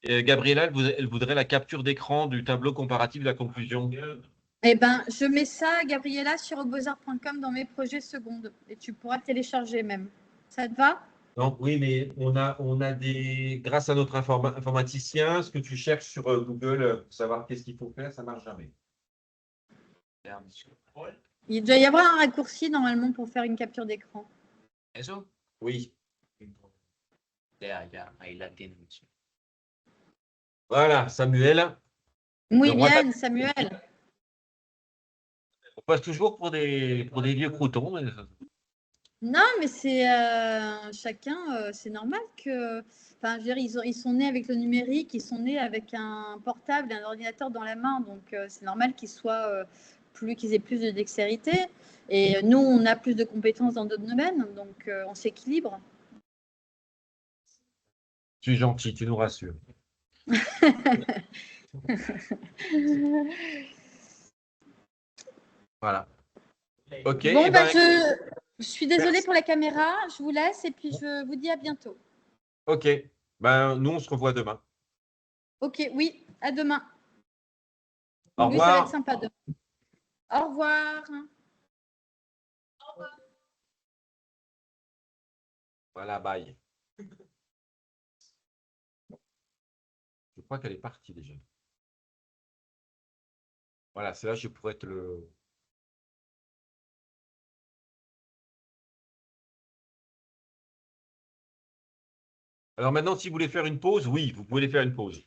Gabriella, elle voudrait la capture d'écran du tableau comparatif de la conclusion. Eh ben, je mets ça, Gabriella, sur beauxarts.com dans mes projets secondes. Et tu pourras télécharger même. Ça te va? Non, oui, mais on a des. Grâce à notre informaticien, ce que tu cherches sur Google pour savoir qu'est-ce qu'il faut faire, ça ne marche jamais. Il doit y avoir un raccourci normalement pour faire une capture d'écran. Oui. Voilà, Samuel. Le roi de la- Samuel. On passe toujours pour des vieux croutons. Mais... Non, mais c'est chacun, c'est normal que. Enfin, je veux dire, ils sont nés avec le numérique, ils sont nés avec un portable et un ordinateur dans la main, donc c'est normal qu'ils aient plus de dextérité. Et nous, on a plus de compétences dans d'autres domaines, donc on s'équilibre. Tu es gentil, tu nous rassures. Voilà. Ok. Bon, Eh ben, je suis désolée merci. pour la caméra, je vous laisse et puis je vous dis à bientôt. Ok. Ben, nous, on se revoit demain. Ok, oui, à demain. Au Oui, ça va être revoir. sympa demain. Au revoir. Voilà, bye. Je crois qu'elle est partie déjà. Voilà, c'est là que je pourrais te le. Alors maintenant, si vous voulez faire une pause, oui, vous pouvez faire une pause.